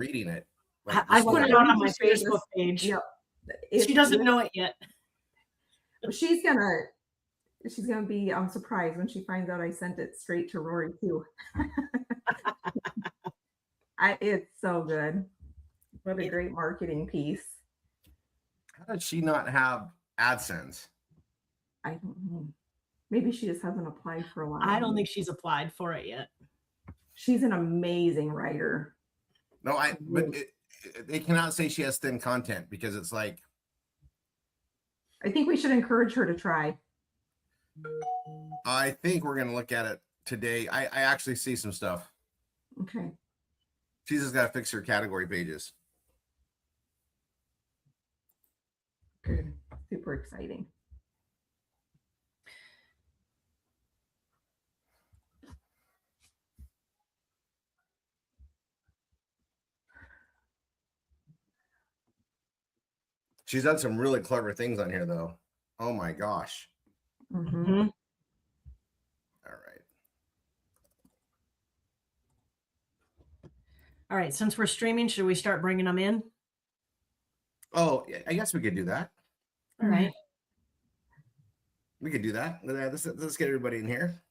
reading it. Like, I put it out on my Facebook page. Yep. She doesn't know it yet. She's gonna be surprised when she finds out I sent it straight to Rory too. It's so good. What a great marketing piece. How does she not have AdSense? I don't know. Maybe she just hasn't applied for a while. I don't think she's applied for it yet. She's an amazing writer. No, they cannot say she has thin content because it's like. I think we should encourage her to try. I think we're going to look at it today. I actually see some stuff. Okay. She's just got to fix her category pages. Good. Super exciting. She's done some really clever things on here, though. Oh, my gosh. Mm-hmm. All right. All right. Since we're streaming, should we start bringing them in? Oh, I guess we could do that. All right. We could do that. Let's get everybody in here.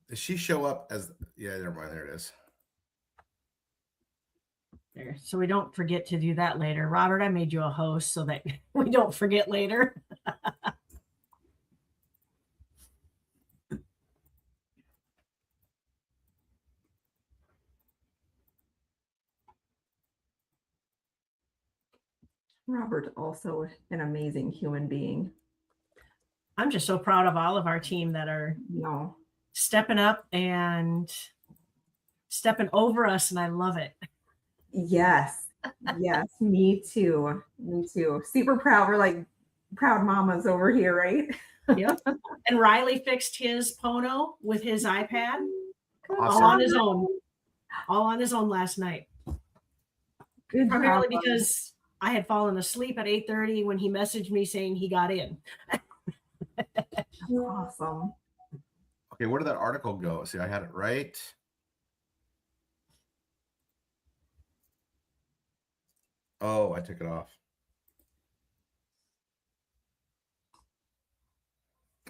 Does she show up as? Yeah, never mind. There it is. There. So we don't forget to do that later. Robert, I made you a host so that we don't forget later. Robert, also an amazing human being. I'm just so proud of all of our team that are stepping up and stepping over us, and I love it. Yes. Yes, me too. Me too. Super proud. We're like proud mamas over here, right? Yep. And Riley fixed his Pono with his iPad. Awesome. All on his own. All on his own last night. Good Primarily job. because I had fallen asleep at 8:30 when he messaged me saying he got in. Awesome. Okay, where did that article go? See, I had it right. Oh, I took it off.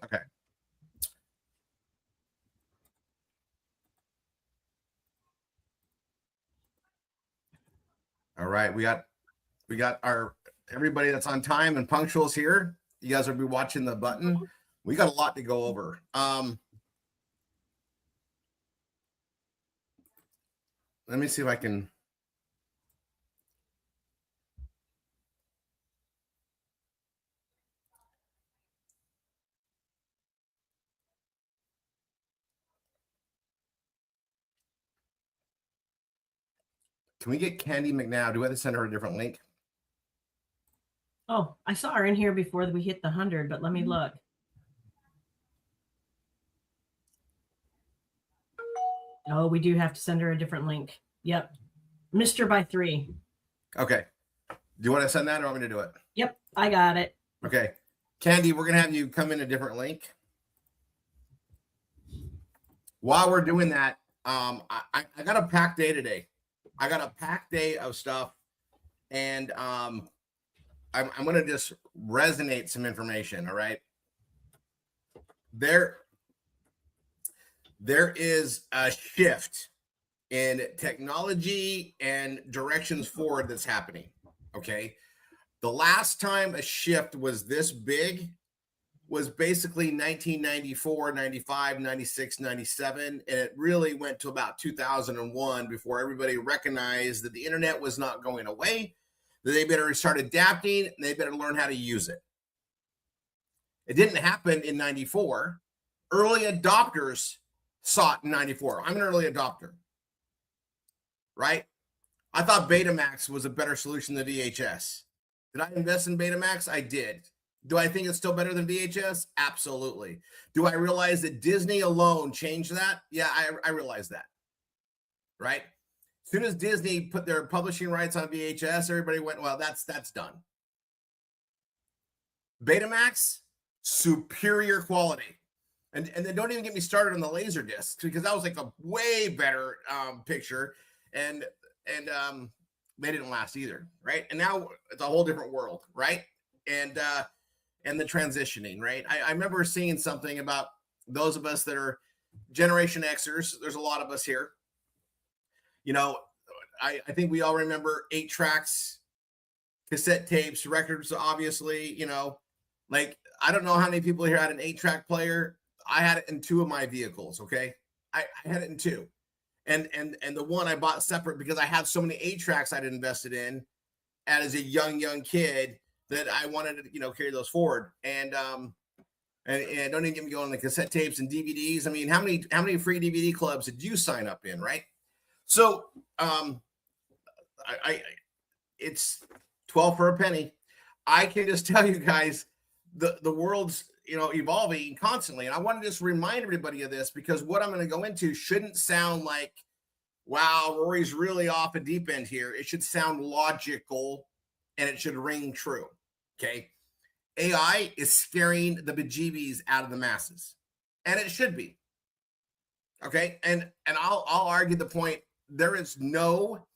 Okay. All right, we got our everybody that's on time and punctuals here. You guys will be watching the button. We got a lot to go over. Let me see if I can. Can we get Candy McNabb? Do we have to send her a different link? Oh, I saw her in here before we hit the 100, but let me look. Oh, we do have to send her a different link. Yep. Mr. by 3. Okay. Do you want to send that or want me to do it? Yep, I got it. Okay. Candy, we're going to have you come in a different link. While we're doing that, I got a packed day today. I got a packed day of stuff, and I'm going to just resonate some information, all right? There is a shift in technology and directions forward that's happening, okay? The last time a shift was this big was basically 1994, 95, 96, 97, and it really went to about 2001 before everybody recognized that the internet was not going away, that they better start adapting, and they better learn how to use it. It didn't happen in 94. Early adopters saw it in 94. I'm an early adopter, right? I thought Betamax was a better solution than VHS. Did I invest in Betamax? I did. Do I think it's still better than VHS? Absolutely. Do I realize that Disney alone changed that? Yeah, I realize that, right? As soon as Disney put their publishing rights on VHS, everybody went, well, that's done. Betamax, superior quality. And then don't even get me started on the laser discs, because that was like a way better picture, and they didn't last either, right? And now it's a whole different world, right? And the transitioning, right? I remember seeing something about those of us that are Generation Xers. There's a lot of us here. You know, I think we all remember 8 tracks, cassette tapes, records, obviously. You know, like, I don't know how many people here had an 8-track player. I had it in 2 of my vehicles. Okay. I had it in 2. And the one I bought separate because I had so many 8-tracks I'd invested in as a young kid that I wanted to, you know, carry those forward. And don't even get me going on the cassette tapes and DVDs. I mean, how many free DVD clubs did you sign up in, right? So it's 12 for a penny. I can just tell you guys, the world's, you know, evolving constantly. And I want to just remind everybody of this, because what I'm going to go into shouldn't sound like, wow, Rory's really off a deep end here. It should sound logical, and it should ring true. Okay. AI is scaring the bejeebies out of the masses, and it should be. Okay. And I'll argue the point. There is no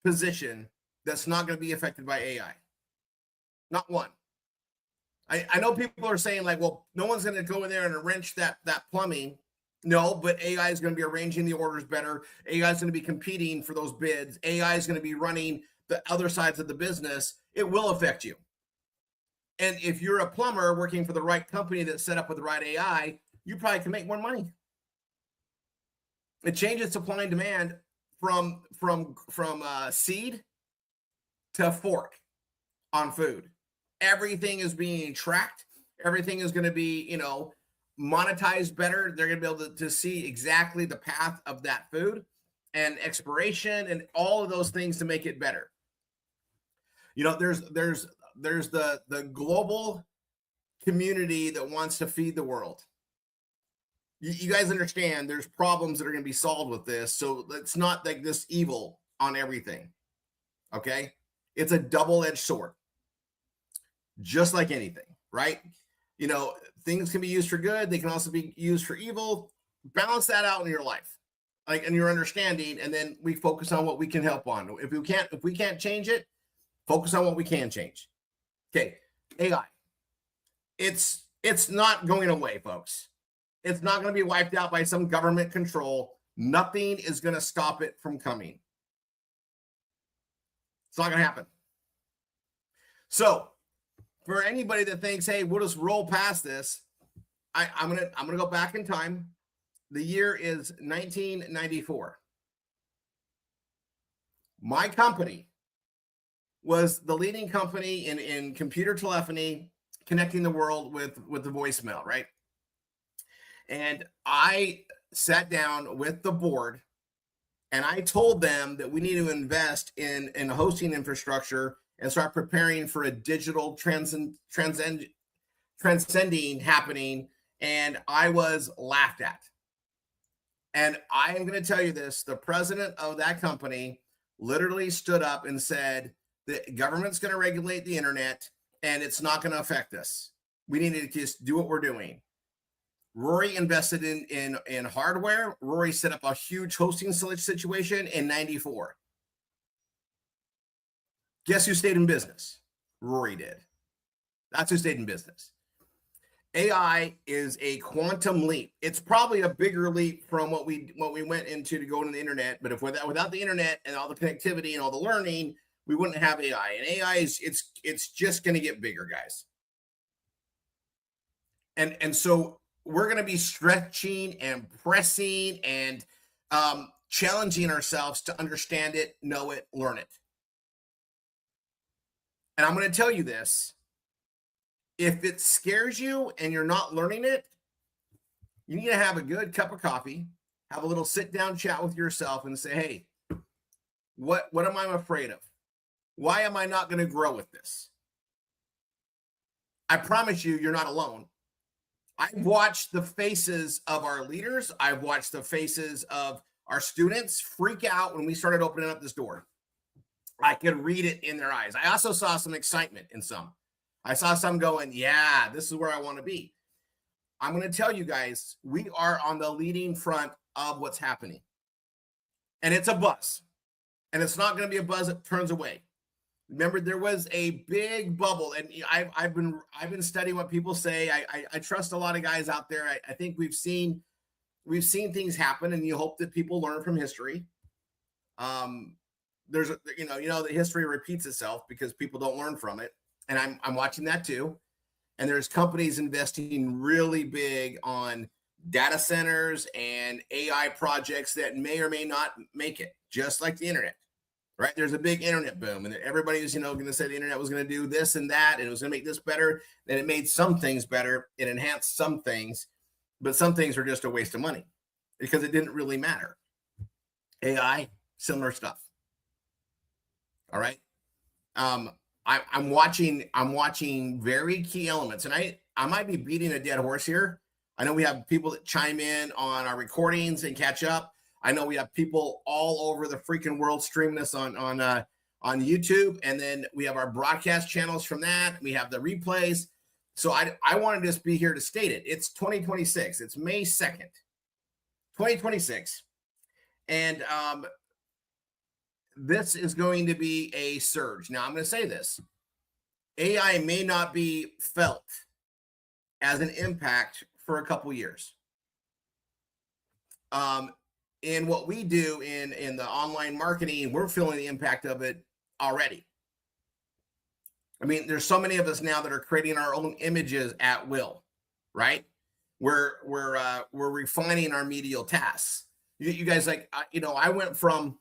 position that's not going to be affected by AI. Not one. I know people are saying, like, well, no one's going to go in there and wrench that plumbing. No, but AI is going to be arranging the orders better. AI is going to be competing for those bids. AI is going to be running the other sides of the business. It will affect you. And if you're a plumber working for the right company that's set up with the right AI, you probably can make more money. It changes supply and demand from seed to fork on food. Everything is being tracked. Everything is going to be, you know, monetized better. They're going to be able to see exactly the path of that food and expiration and all of those things to make it better. You know, there's the global community that wants to feed the world. You guys understand there's problems that are going to be solved with this. So it's not like this evil on everything. Okay. It's a double-edged sword, just like anything, right? You know, things can be used for good. They can also be used for evil. Balance that out in your life, like, in your understanding. And then we focus on what we can help on. If we can't change it, focus on what we can change. Okay. AI. It's not going away, folks. It's not going to be wiped out by some government control. Nothing is going to stop it from coming. It's not going to happen. So for anybody that thinks, hey, we'll just roll past this, I'm gonna go back in time. The year is 1994. My company was the leading company in computer telephony, connecting the world with the voicemail, right? And I sat down with the board and I told them that we need to invest in hosting infrastructure and start preparing for a digital transcending happening. And I was laughed at. And I am going to tell you this, the president of that company literally stood up and said, the government's going to regulate the internet and it's not going to affect us. We need to just do what we're doing. Rory invested in hardware. Rory set up a huge hosting situation in 94. Guess who stayed in business? Rory did. That's who stayed in business. AI is a quantum leap. It's probably a bigger leap from what we went into to go to the internet. But if without the internet and all the connectivity and all the learning, we wouldn't have AI. And AI it's just going to get bigger, guys. And so we're going to be stretching and pressing and challenging ourselves to understand it, know it, learn it. And I'm going to tell you this. If it scares you and you're not learning it, you need to have a good cup of coffee, have a little sit-down chat with yourself and say, hey, what am I afraid of? Why am I not going to grow with this? I promise you, you're not alone. I've watched the faces of our leaders. I've watched the faces of our students freak out when we started opening up this door. I could read it in their eyes. I also saw some excitement in some. I saw some going, yeah, this is where I want to be. I'm going to tell you guys, we are on the leading front of what's happening. And it's a buzz. And it's not going to be a buzz that turns away. Remember, there was a big bubble, and I've been studying what people say. I trust a lot of guys out there. I think we've seen things happen, and you hope that people learn from history. There's the history repeats itself because people don't learn from it, and I'm watching that too. And there's companies investing really big on data centers and AI projects that may or may not make it, just like the internet. Right? There's a big internet boom, and everybody was, going to say the internet was going to do this and that, and it was going to make this better. And it made some things better. It enhanced some things, but some things were just a waste of money because it didn't really matter. AI, similar stuff. All right. I'm watching very key elements, and I might be beating a dead horse here. I know we have people that chime in on our recordings and catch up. I know we have people all over the freaking world streaming this on YouTube, and then we have our broadcast channels from that. We have the replays. So I wanted to just be here to state it. It's 2026. It's May 2nd, 2026. And this is going to be a surge. Now, I'm going to say this. AI may not be felt as an impact for a couple years. In what we do in the online marketing, we're feeling the impact of it already. I mean, there's so many of us now that are creating our own images at will, right? We're refining our medial tasks. You guys, like, I went from,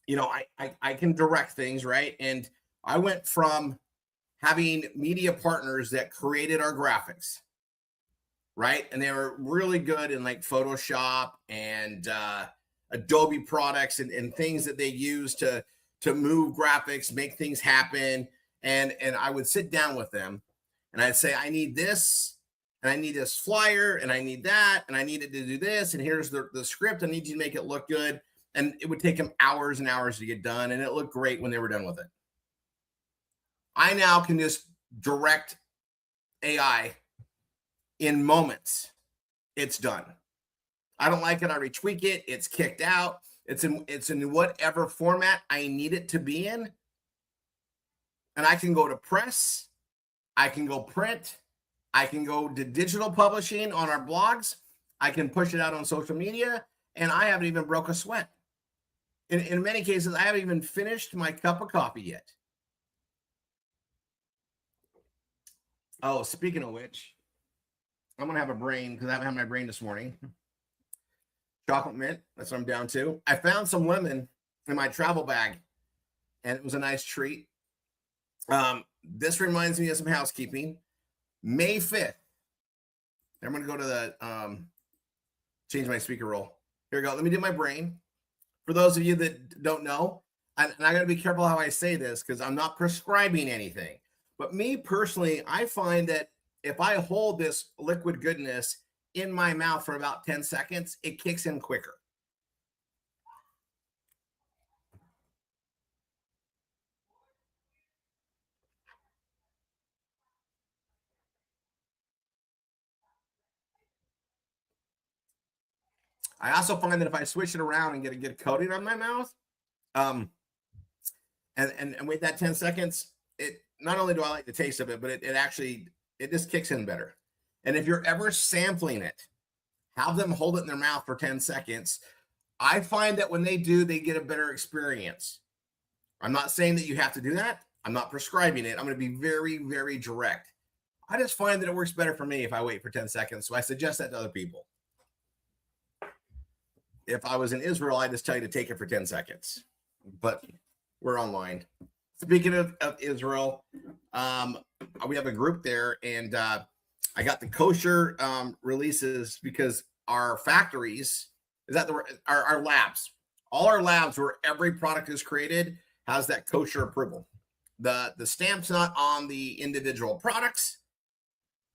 I can direct things, right? And I went from having media partners that created our graphics, right? And they were really good in like Photoshop and Adobe products and things that they use to move graphics, make things happen. And I would sit down with them and I'd say, I need this, and I need this flyer, and I need that, and I need it to do this. And here's the script. I need you to make it look good. And it would take them hours and hours to get done. And it looked great when they were done with it. I now can just direct AI in moments. It's done. I don't like it. I retweak it. It's kicked out. It's in whatever format I need it to be in. And I can go to press. I can go print. I can go to digital publishing on our blogs. I can push it out on social media. And I haven't even broke a sweat. In many cases, I haven't even finished my cup of coffee yet. Oh, speaking of which, I'm going to have a brain because I haven't had my brain this morning. Chocolate mint, that's what I'm down to. I found some lemon in my travel bag, and it was a nice treat. This reminds me of some housekeeping. May 5th. I'm going to go to the, change my speaker roll. Here we go. Let me do my brain. For those of you that don't know, and I got to be careful how I say this because I'm not prescribing anything. But me personally, I find that if I hold this liquid goodness in my mouth for about 10 seconds, it kicks in quicker. I also find that if I switch it around and get a good coating on my mouth, and wait that 10 seconds, it not only do I like the taste of it, but it just kicks in better. And if you're ever sampling it, have them hold it in their mouth for 10 seconds. I find that when they do, they get a better experience. I'm not saying that you have to do that. I'm not prescribing it. I'm going to be very, very direct. I just find that it works better for me if I wait for 10 seconds. So I suggest that to other people. If I was in Israel, I'd just tell you to take it for 10 seconds. But we're online. Speaking of Israel, we have a group there, and I got the kosher releases because our factories, our labs, all our labs where every product is created has that kosher approval. The stamp's not on the individual products,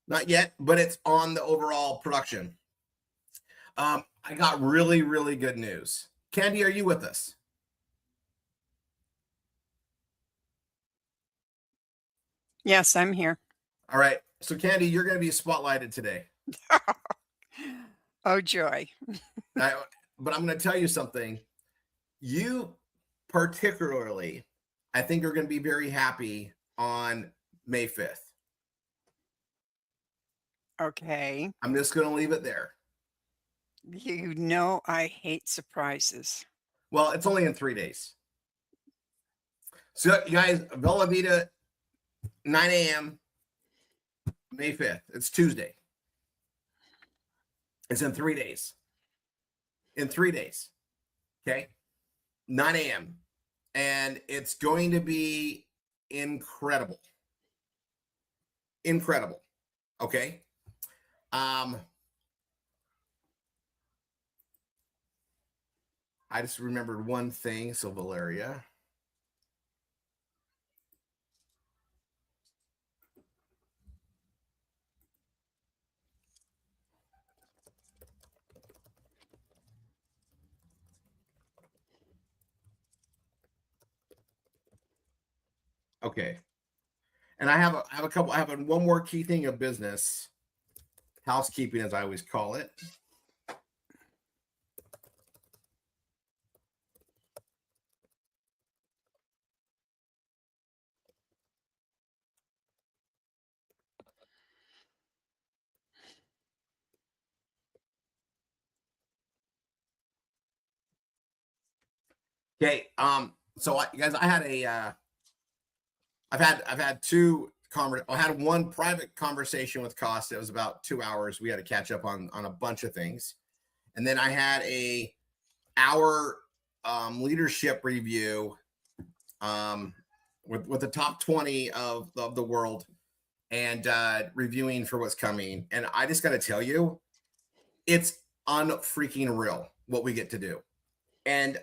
not yet, but it's on the overall production. I got really, really good news. Candy, are you with us? Yes, I'm here. All right. So Candy, you're going to be spotlighted today. Oh, joy. But I'm going to tell you something. You particularly, I think, are going to be very happy on May 5th. Okay. I'm just going to leave it there. You know I hate surprises. Well, it's only in 3 days. So, you guys, Bella Vita, 9 a.m., May 5th. It's Tuesday. It's in 3 days. In 3 days. Okay. 9 a.m. And it's going to be incredible. Incredible. Okay. I just remembered one thing. So Valeria. Okay. And I have one more key thing of business. Housekeeping, as I always call it. Okay. So you guys, I had a I've had I had one private conversation with Cost. It was about 2 hours. We had to catch up on a bunch of things. And then I had a hour leadership review with the top 20 of the world and reviewing for what's coming. And I just got to tell you, it's unfreaking real what we get to do. And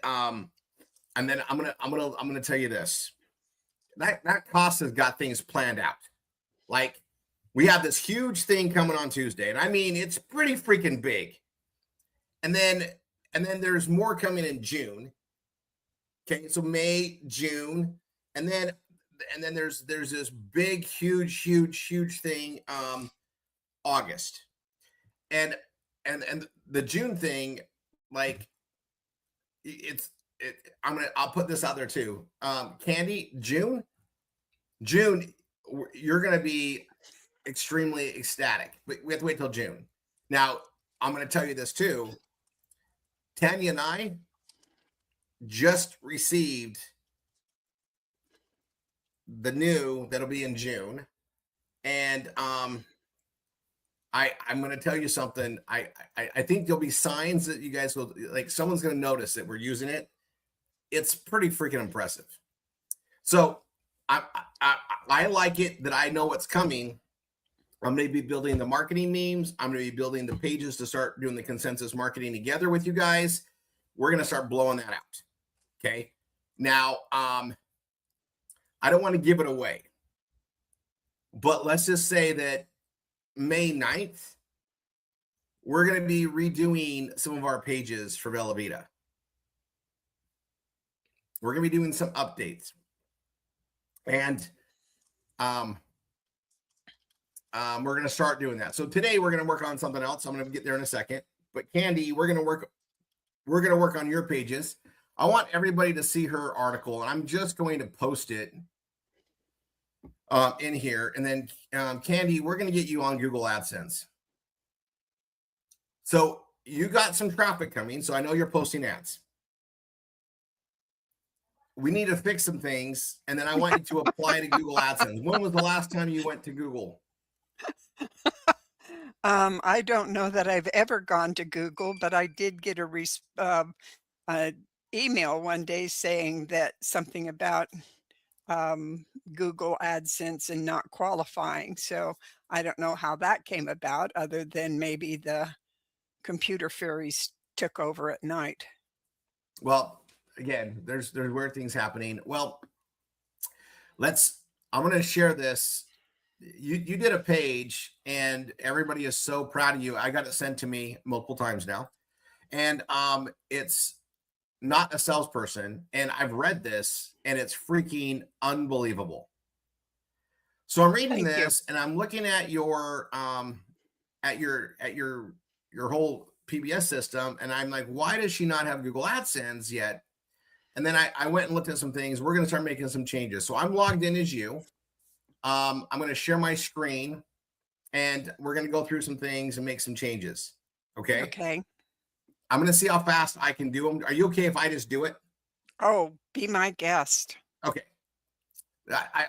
then I'm gonna tell you this. That Cost has got things planned out. Like, we have this huge thing coming on Tuesday, and I mean, it's pretty freaking big. And then there's more coming in June. Okay, so May, June, and then there's this big, huge thing, August, and the June thing, like, I'll put this out there too. Candy, June, you're gonna be extremely ecstatic, but we have to wait till June. Now, I'm gonna tell you this too. Tanya and I just received the new that'll be in June, and I'm going to tell you something. I think there'll be signs that you guys will, like, someone's going to notice that we're using it. It's pretty freaking impressive. So I like it that I know what's coming. I'm going to be building the marketing memes. I'm going to be building the pages to start doing the consensus marketing together with you guys. We're going to start blowing that out. Okay. Now, I don't want to give it away, but let's just say that May 9th, we're going to be redoing some of our pages for Bella Vita. We're going to be doing some updates. And we're going to start doing that. So today we're going to work on something else. I'm going to get there in a second. But Candy, we're going to work on your pages. I want everybody to see her article, and I'm just going to post it in here. And then Candy, we're going to get you on Google AdSense. So you got some traffic coming. So I know you're posting ads. We need to fix some things, and then I want you to apply to Google AdSense. When was the last time you went to Google? I don't know that I've ever gone to Google, but I did get a email one day saying that something about Google AdSense and not qualifying. So I don't know how that came about, other than maybe the computer fairies took over at night. Well, again, there's weird things happening. Well, I'm going to share this. You did a page, and everybody is so proud of you. I got it sent to me multiple times now, and it's not a salesperson, and I've read this, and it's freaking unbelievable. So I'm reading Thank you. this and I'm looking at your whole PBS system, and I'm like, why does she not have Google AdSense yet? And then I went and looked at some things. We're going to start making some changes. So I'm logged in as you. I'm going to share my screen, and we're going to go through some things and make some changes. Okay. Okay. I'm going to see how fast I can do them. Are you okay if I just do it? Oh, be my guest. Okay.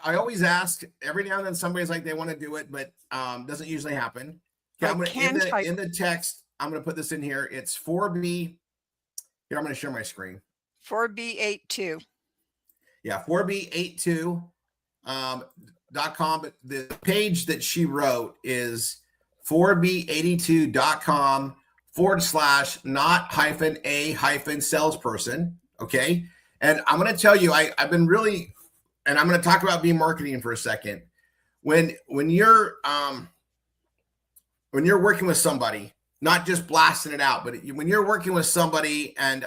I always ask every now and then. Somebody's like they want to do it, but doesn't usually happen. Okay, I'm gonna in the text. I'm gonna put this in here. It's 4B. Here, I'm gonna share my screen. 4B82. Yeah, 4B82 .com. But the page that she wrote is 4B82.com /not-a-salesperson. Okay, and I'm gonna tell you, I've been really. And I'm going to talk about marketing for a second. When you're working with somebody, not just blasting it out, but when you're working with somebody and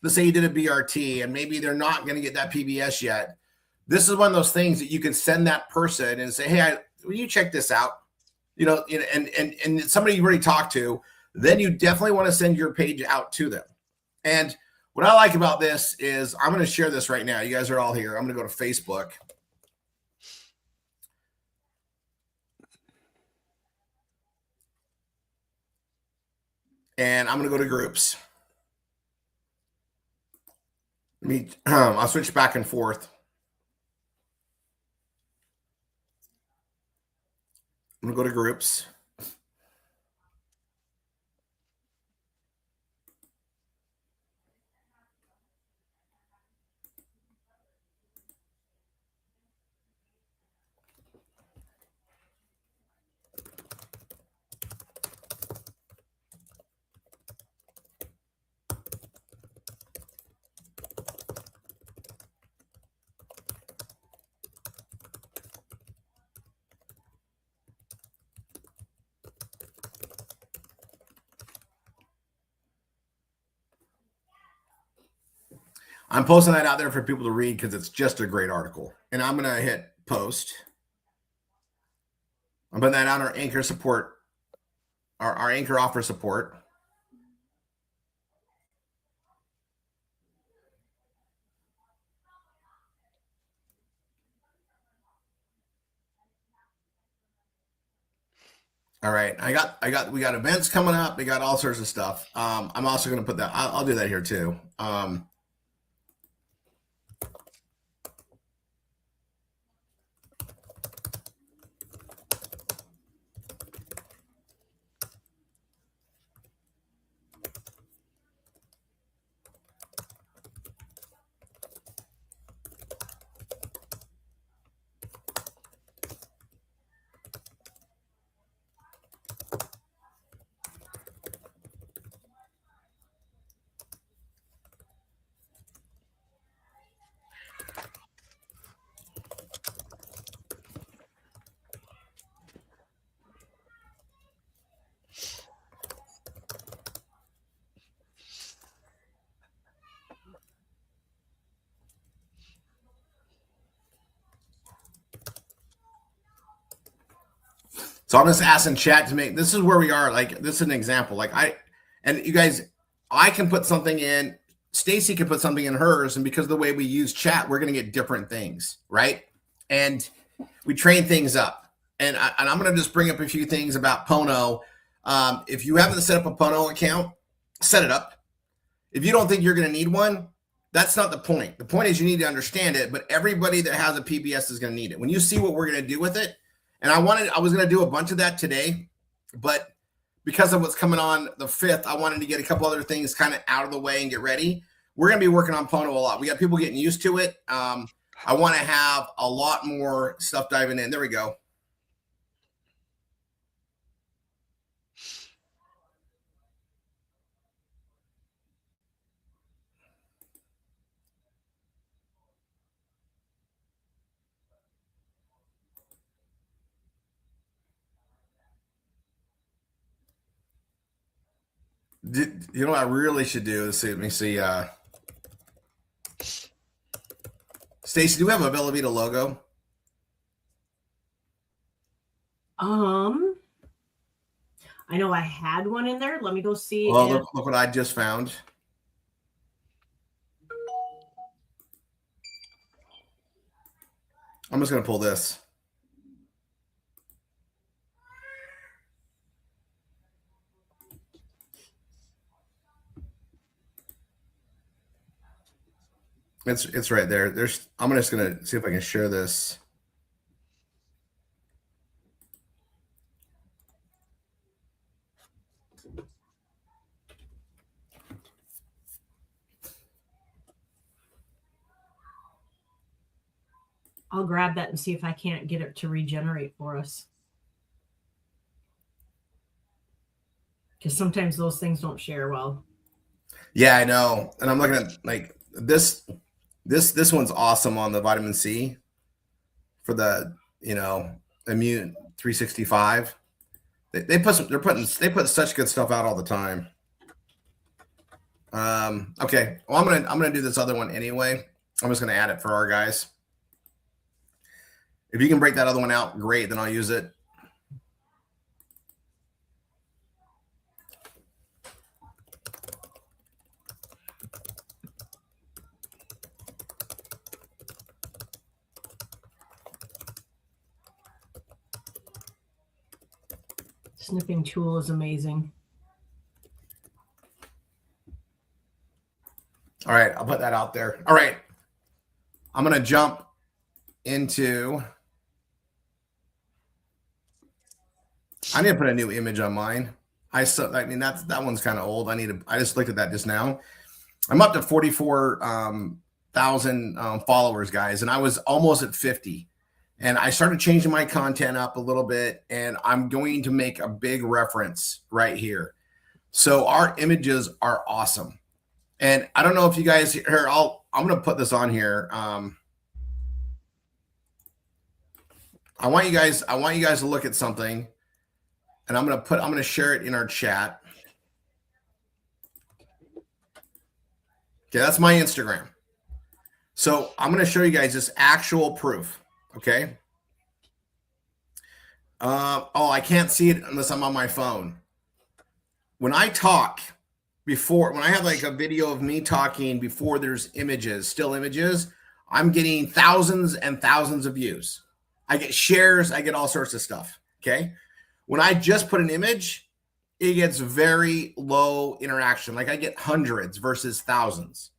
let's say you did a BRT and maybe they're not going to get that PBS yet, this is one of those things that you can send that person and say, hey, will you check this out? And somebody you already talked to, then you definitely want to send your page out to them. And what I like about this is I'm going to share this right now. You guys are all here. I'm going to go to Facebook. And I'm going to go to groups. I'll switch back and forth. I'm going to go to groups. I'm posting that out there for people to read because it's just a great article. And I'm going to hit post. I'm putting that on our Anchor support, our Anchor offer support. All right. We got events coming up. We got all sorts of stuff. I'm also going to put that, I'll do that here too. So I'm just asking chat to make, this is where we are. Like, this is an example. Like and you guys, I can put something in, Stacy can put something in hers. And because of the way we use chat, we're going to get different things. Right. And we train things up. And I'm going to just bring up a few things about Pono. If you haven't set up a Pono account, set it up. If you don't think you're going to need one, that's not the point. The point is you need to understand it, but everybody that has a PBS is going to need it. When you see what we're going to do with it, and I was going to do a bunch of that today, but because of what's coming on the 5th, I wanted to get a couple other things kind of out of the way and get ready. We're going to be working on Pono a lot. We got people getting used to it. I want to have a lot more stuff diving in. There we go. You know what I really should do? Let's see. Let me see. Stacy, do we have a Bella Vita logo? I know I had one in there. Let me go see. Well, look what I just found. I'm just going to pull this. It's right there. I'm just going to see if I can share this. I'll grab that and see if I can't get it to regenerate for us. Because sometimes those things don't share well. Yeah, I know. And I'm looking at like this one's awesome on the vitamin C for the, immune 365. They put such good stuff out all the time. Okay. Well, I'm gonna do this other one anyway. I'm just gonna add it for our guys. If you can break that other one out, great. Then I'll use it. Snipping tool is amazing. All right, I'll put that out there. All right, I'm gonna jump into. I need to put a new image on mine. I mean that one's kind of old. I just looked at that just now. I'm up to 44,000 followers, guys, and I was almost at 50. And I started changing my content up a little bit, and I'm going to make a big reference right here. So our images are awesome. And I don't know if you guys here, I'm going to put this on here. I want you guys to look at something, and I'm going to share it in our chat. Okay, that's my Instagram. So I'm going to show you guys this actual proof. Okay. Oh, I can't see it unless I'm on my phone. When I talk when I have like a video of me talking before there's images, still images, I'm getting thousands and thousands of views. I get shares. I get all sorts of stuff. Okay. When I just put an image, it gets very low interaction. Like I get hundreds versus thousands.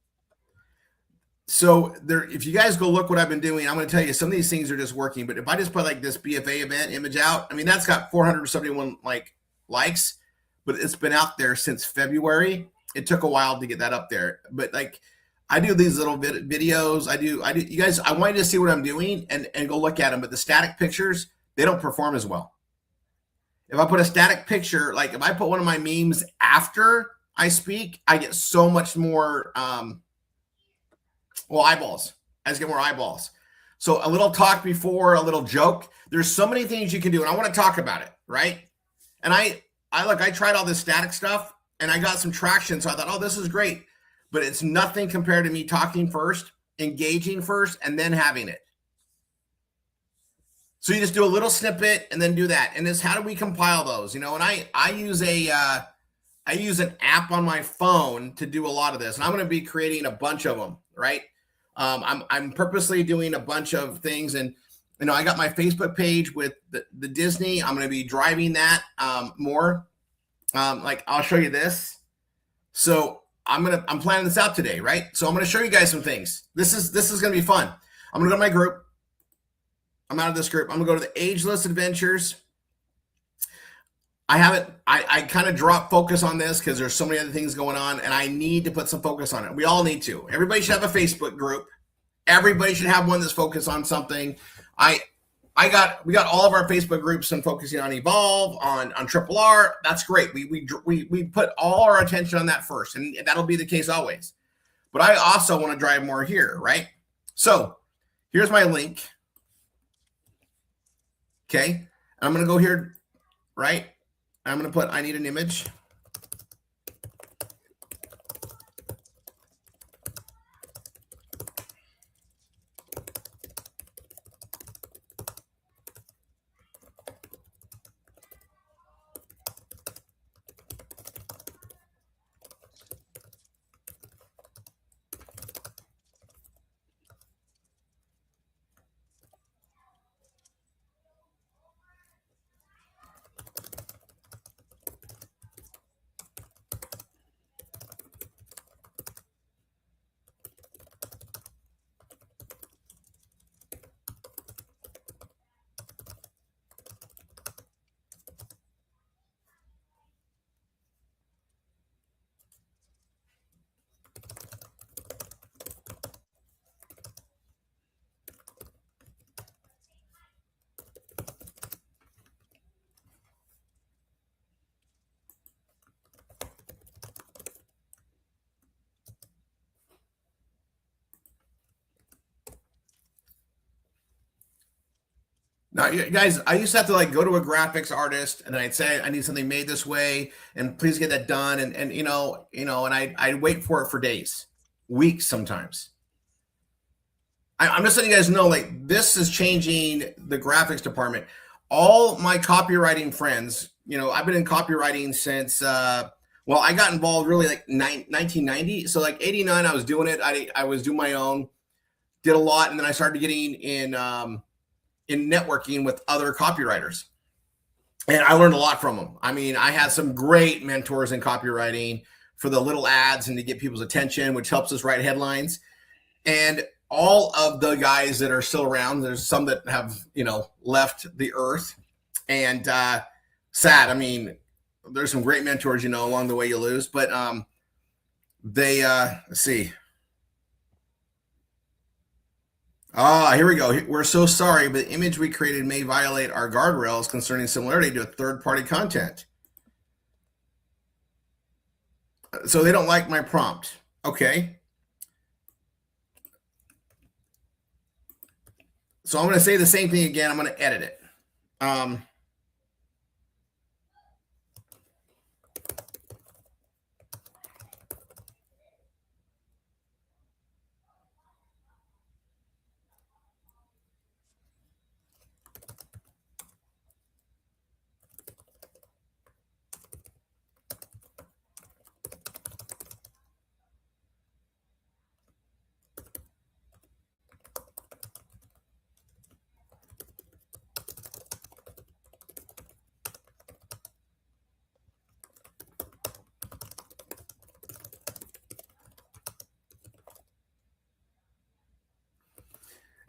So if you guys go look what I've been doing, I'm going to tell you some of these things are just working. But if I just put like this BFA event image out, I mean, that's got 471 likes, but it's been out there since February. It took a while to get that up there. But like I do these little videos. I do. You guys, I want you to see what I'm doing and go look at them. But the static pictures, they don't perform as well. If I put a static picture, like if I put one of my memes after I speak, I get so much more eyeballs. I just get more eyeballs. So a little talk before, a little joke. There's so many things you can do, and I want to talk about it, right? And I tried all this static stuff, and I got some traction. So I thought, oh, this is great. But it's nothing compared to me talking first, engaging first, and then having it. So you just do a little snippet and then do that. And this, how do we compile those? And I use an app on my phone to do a lot of this, and I'm going to be creating a bunch of them, right? I'm purposely doing a bunch of things, and I got my Facebook page with the Disney. I'm going to be driving that more. Like I'll show you this. So I'm planning this out today, right? So I'm going to show you guys some things. This is going to be fun. I'm going to go to my group. I'm out of this group. I'm going to go to the Ageless Adventures. I kind of drop focus on this because there's so many other things going on, and I need to put some focus on it. We all need to. Everybody should have a Facebook group. Everybody should have one that's focused on something. We got all of our Facebook groups and focusing on Evolve, on RRR. That's great. We put all our attention on that first, and that'll be the case always. But I also want to drive more here, right? So here's my link. Okay, I'm going to go here, right? I'm going to put, I need an image. Now, you guys, I used to have to like go to a graphics artist and I'd say I need something made this way, and please get that done. And and I'd wait for it for days, weeks sometimes. I'm just letting you guys know, like, this is changing the graphics department. All my copywriting friends, I've been in copywriting since well, I got involved really like 1990. So like 89, I was doing it. I was doing my own, did a lot, and then I started getting in networking with other copywriters. And I learned a lot from them. I mean, I had some great mentors in copywriting for the little ads and to get people's attention, which helps us write headlines. And all of the guys that are still around, there's some that have, left the earth, and sad. I mean, there's some great mentors, along the way you lose, but they, let's see. Here we go. We're so sorry, but the image we created may violate our guardrails concerning similarity to third-party content. So they don't like my prompt. Okay. So I'm going to say the same thing again. I'm going to edit it.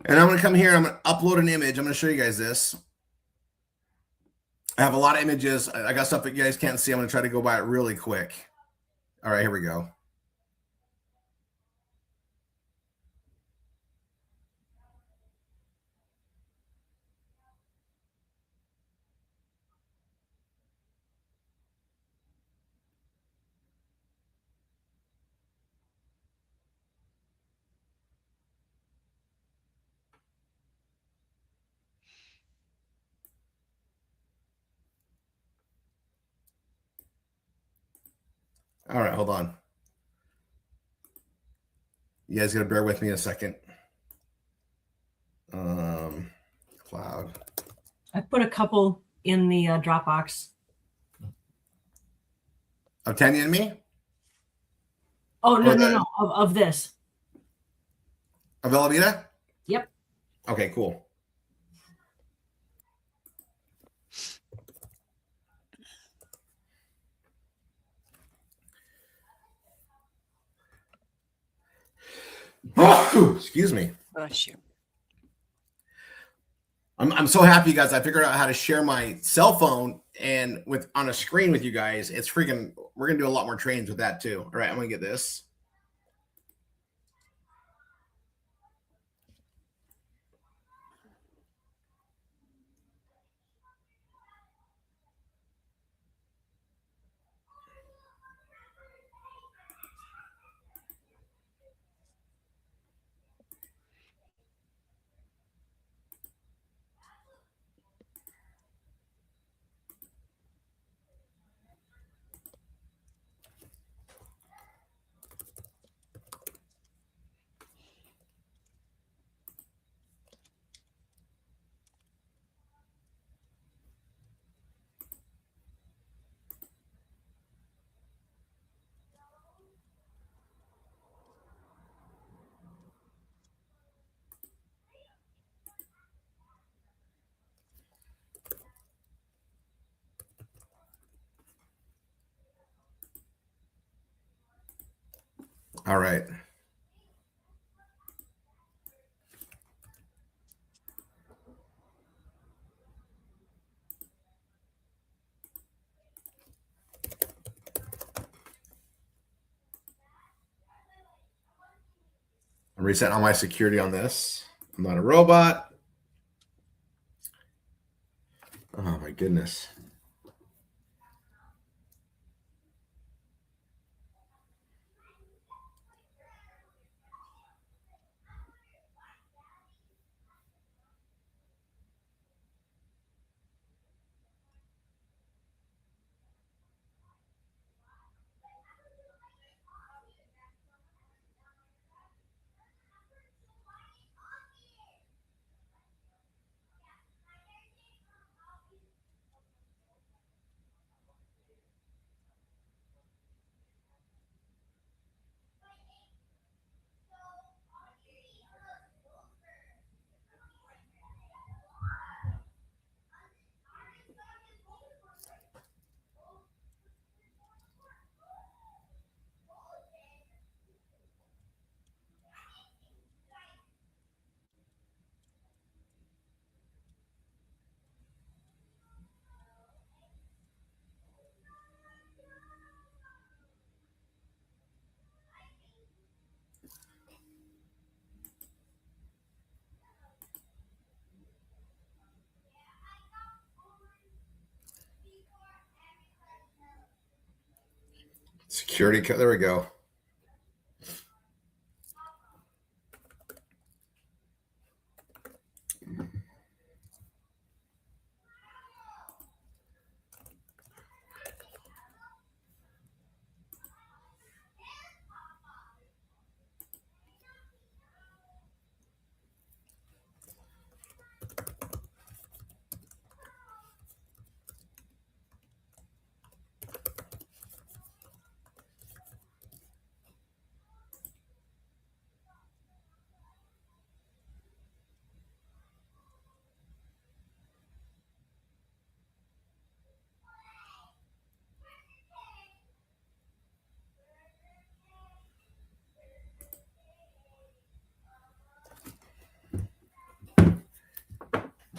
And I'm going to come here. I'm going to upload an image. I'm going to show you guys this. I have a lot of images. I got stuff that you guys can't see. I'm going to try to go by it really quick. All right, here we go. All right, hold on. You guys got to bear with me a second. Cloud. I put a couple in the Dropbox. Of Tanya and me? Oh, no. Of this. Of Elavita? Yep. Okay, cool. Excuse me. Bless you. I'm so happy, guys. I figured out how to share my cell phone and on a screen with you guys. It's freaking. We're gonna do a lot more trainings with that too. All right, I'm gonna get this. All right. I'm resetting all my security on this. I'm not a robot. Oh my goodness. Security, there we go.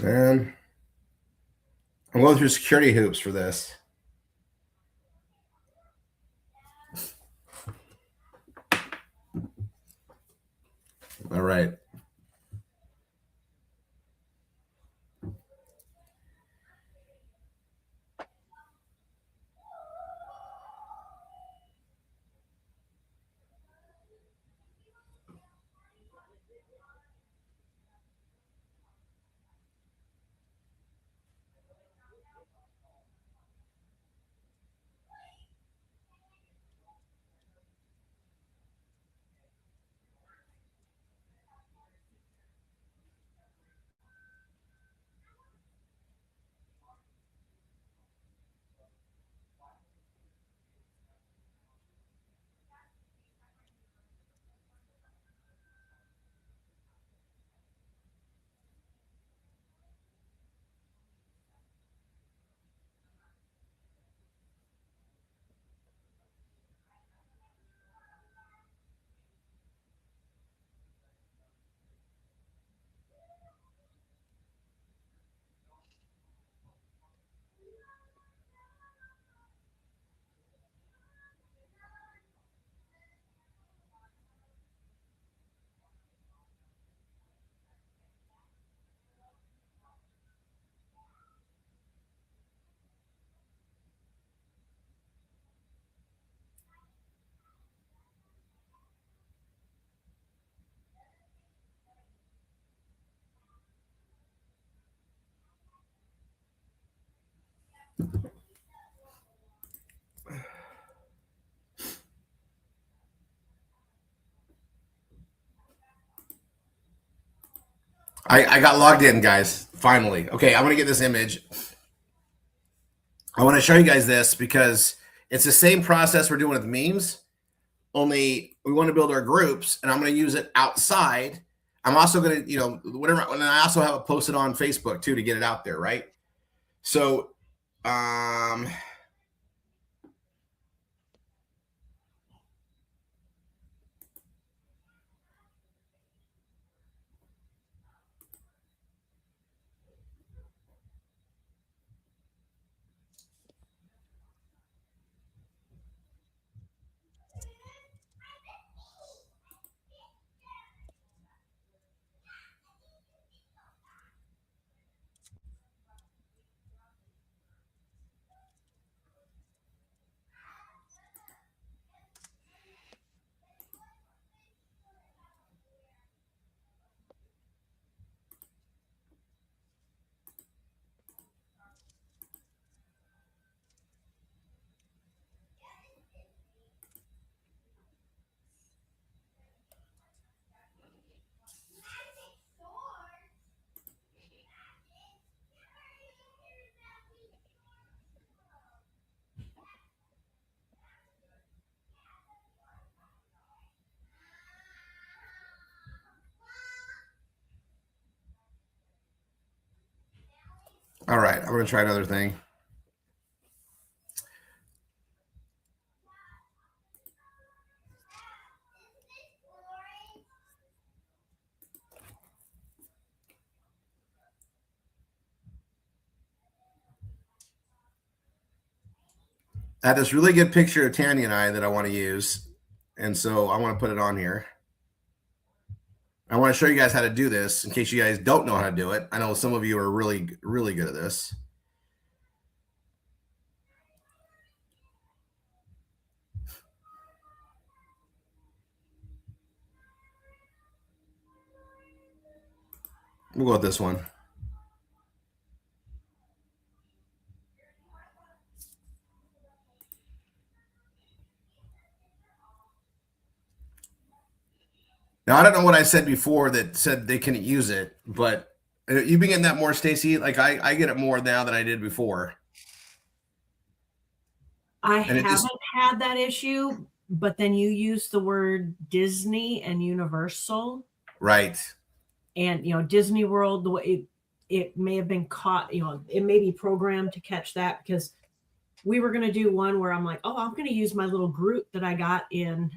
Man, I'm going through security hoops for this. All right. I got logged in, guys. Finally. Okay, I'm going to get this image. I want to show you guys this because it's the same process we're doing with memes, only we want to build our groups, and I'm going to use it outside. I'm also going to, whatever, and I also have it posted on Facebook too to get it out there, right? So, all right, I'm going to try another thing. I had this really good picture of Tanya and I that I want to use, and so I want to put it on here. I want to show you guys how to do this in case you guys don't know how to do it. I know some of you are really, really good at this. We'll go with this one. Now, I don't know what I said before that said they couldn't use it, but you've been getting that more, Stacy. Like I get it more now than I did before. I haven't had that issue, but then you use the word Disney and Universal. Right. And, Disney World, the way it may have been caught, it may be programmed to catch that, because we were going to do one where I'm like, oh, I'm going to use my little Groot that I got in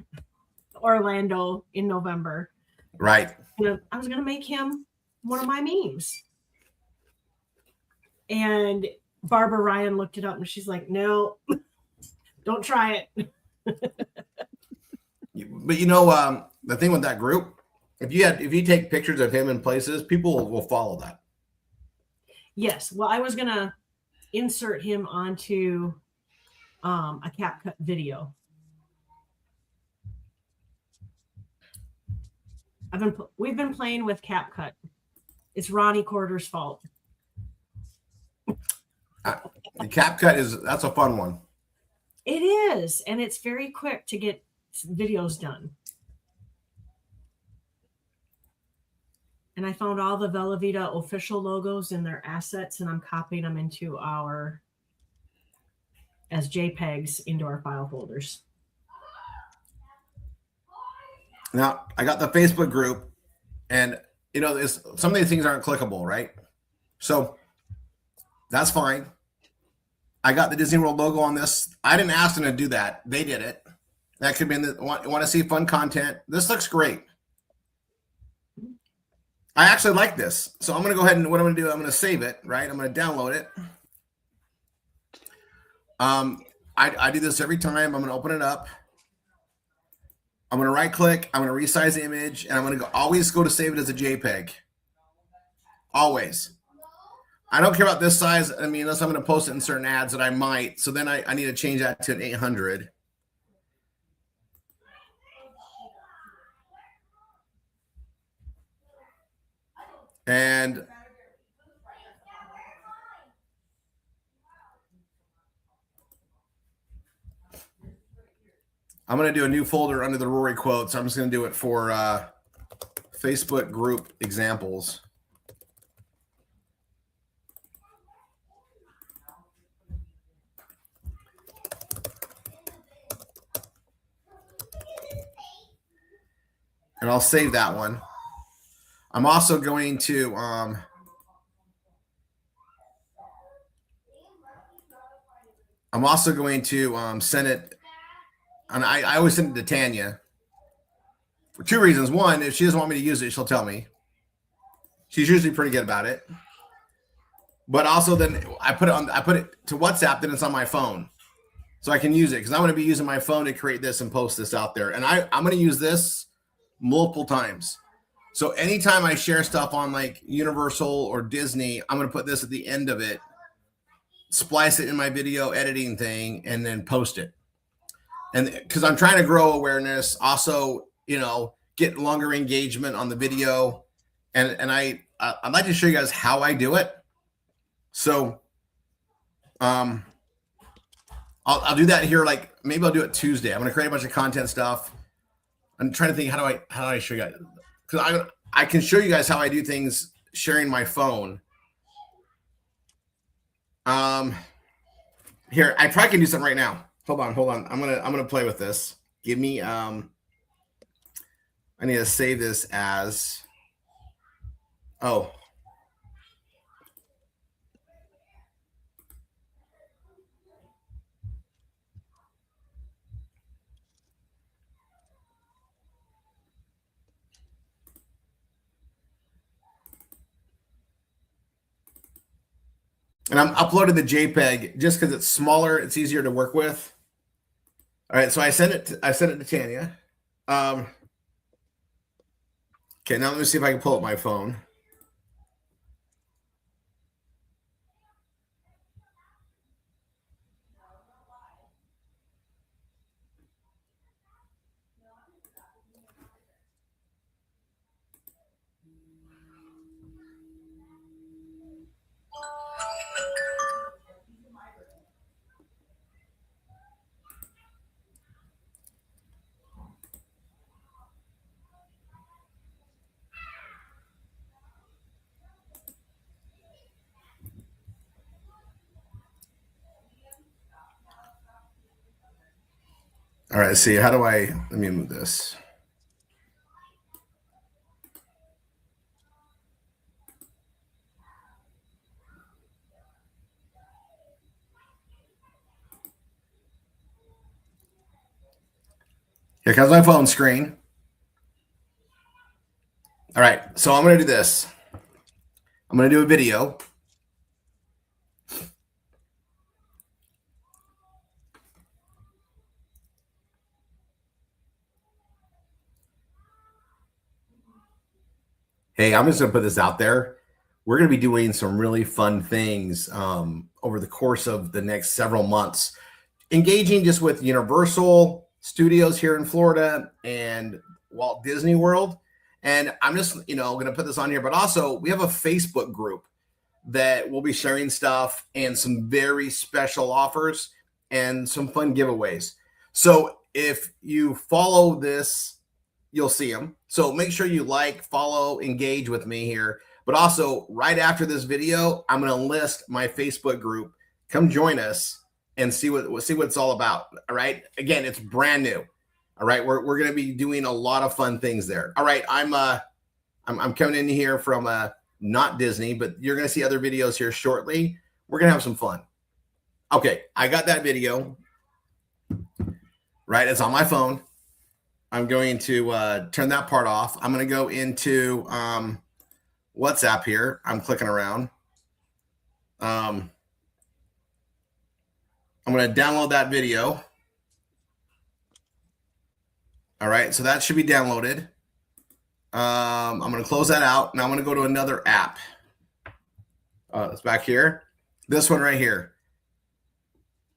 Orlando in November. Right. I was going to make him one of my memes. And Barbara Ryan looked it up and she's like, no, don't try it. But the thing with that group, if you take pictures of him in places, people will follow that. Yes. Well, I was going to insert him onto a CapCut video. We've been playing with CapCut. It's Ronnie Corder's fault. The CapCut that's a fun one. It is, and it's very quick to get videos done. And I found all the Velveeta official logos in their assets, and I'm copying them into as JPEGs into our file folders. Now, I got the Facebook group, and some of these things aren't clickable, right? So that's fine. I got the Disney World logo on this. I didn't ask them to do that. They did it. That could be want to see fun content. This looks great. I actually like this. So I'm going to go ahead and what I'm going to do, I'm going to save it, right? I'm going to download it. I do this every time. I'm going to open it up. I'm going to right click. I'm going to resize the image, and I'm going to always go to save it as a JPEG. Always. I don't care about this size. I mean, unless I'm going to post it in certain ads that I might. So then I need to change that to an 800. And I'm going to do a new folder under the Rory quotes. I'm just going to do it for Facebook group examples. And I'll save that one. I'm also going to send it, and I always send it to Tanya for two reasons. One, if she doesn't want me to use it, she'll tell me. She's usually pretty good about it. But also, then I put it to WhatsApp. Then it's on my phone, so I can use it because I'm going to be using my phone to create this and post this out there. And I'm going to use this multiple times. So anytime I share stuff on like Universal or Disney, I'm going to put this at the end of it, splice it in my video editing thing, and then post it. And because I'm trying to grow awareness, also, get longer engagement on the video. And I'd like to show you guys how I do it. So I'll do that here. Like maybe I'll do it Tuesday. I'm going to create a bunch of content stuff. I'm trying to think, how do I show you guys? Because I can show you guys how I do things sharing my phone. Here, I probably can do something right now. Hold on. I'm gonna play with this. Give me I need to save this as and I'm uploading the JPEG just because it's smaller, it's easier to work with. All right, so I sent it to Tanya. Okay, now let me see if I can pull up my phone. All right, let's see. How do I, let me move this. Here comes my phone screen. All right, so I'm going to do this. I'm going to do a video. Hey, I'm just going to put this out there. We're going to be doing some really fun things over the course of the next several months, engaging just with Universal Studios here in Florida and Walt Disney World. And I'm just, going to put this on here, but also we have a Facebook group that we'll be sharing stuff and some very special offers and some fun giveaways. So if you follow this, you'll see them. So make sure you like, follow, engage with me here. But also right after this video, I'm going to list my Facebook group. Come join us and see what it's all about. All right. Again, it's brand new. All right. We're going to be doing a lot of fun things there. All right. I'm coming in here from not Disney, but you're going to see other videos here shortly. We're going to have some fun. Okay. I got that video. Right. It's on my phone. I'm going to turn that part off. I'm going to go into WhatsApp here. I'm clicking around. I'm going to download that video. All right, so that should be downloaded. I'm going to close that out. Now I'm going to go to another app. It's back here. This one right here.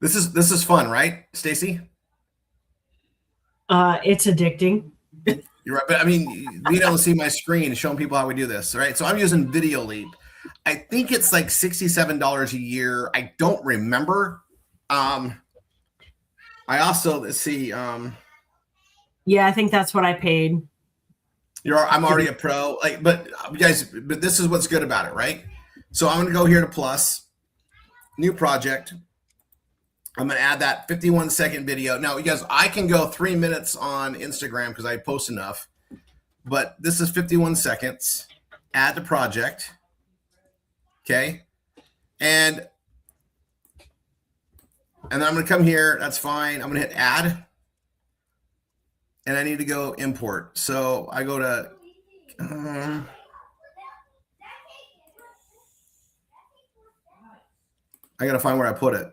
This is fun, right, Stacy? It's addicting. You're right, but I mean, being able to see my screen, showing people how we do this, right? So I'm using Video Leap. I think it's like $67 a year. I don't remember. I also, let's see. Yeah, I think that's what I paid. I'm already a pro. But this is what's good about it, right? So I'm going to go here to plus, new project. I'm going to add that 51-second video. Now, you guys, I can go 3 minutes on Instagram because I post enough, but this is 51 seconds. Add to project. Okay. And then I'm going to come here. That's fine. I'm going to hit add. And I need to go import. So I go to, I got to find where I put it.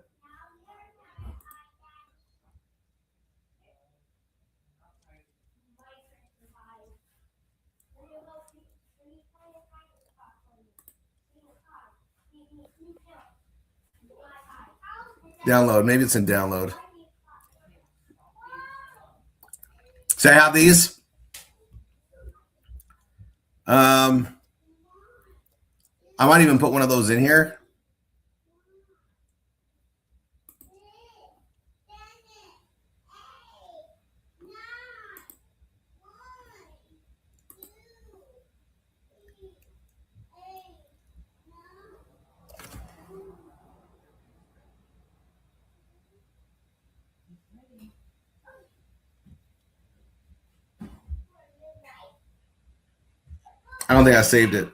Download. Maybe it's in download. So I have these. I might even put one of those in here. I don't think I saved it.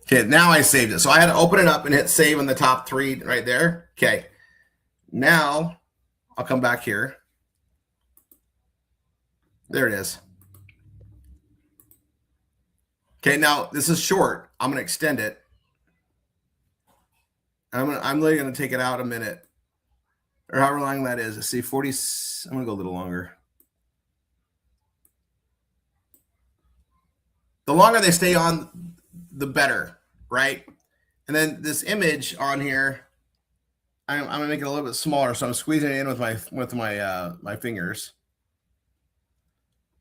Okay, now I saved it. So I had to open it up and hit save on the top 3 right there. Okay, now I'll come back here. There it is. Okay, now this is short. I'm going to extend it. I'm literally going to take it out a minute or however long that is. Let's see, 40. I'm going to go a little longer. The longer they stay on, the better, right? And then this image on here, I'm gonna make it a little bit smaller, so I'm squeezing it in with my fingers,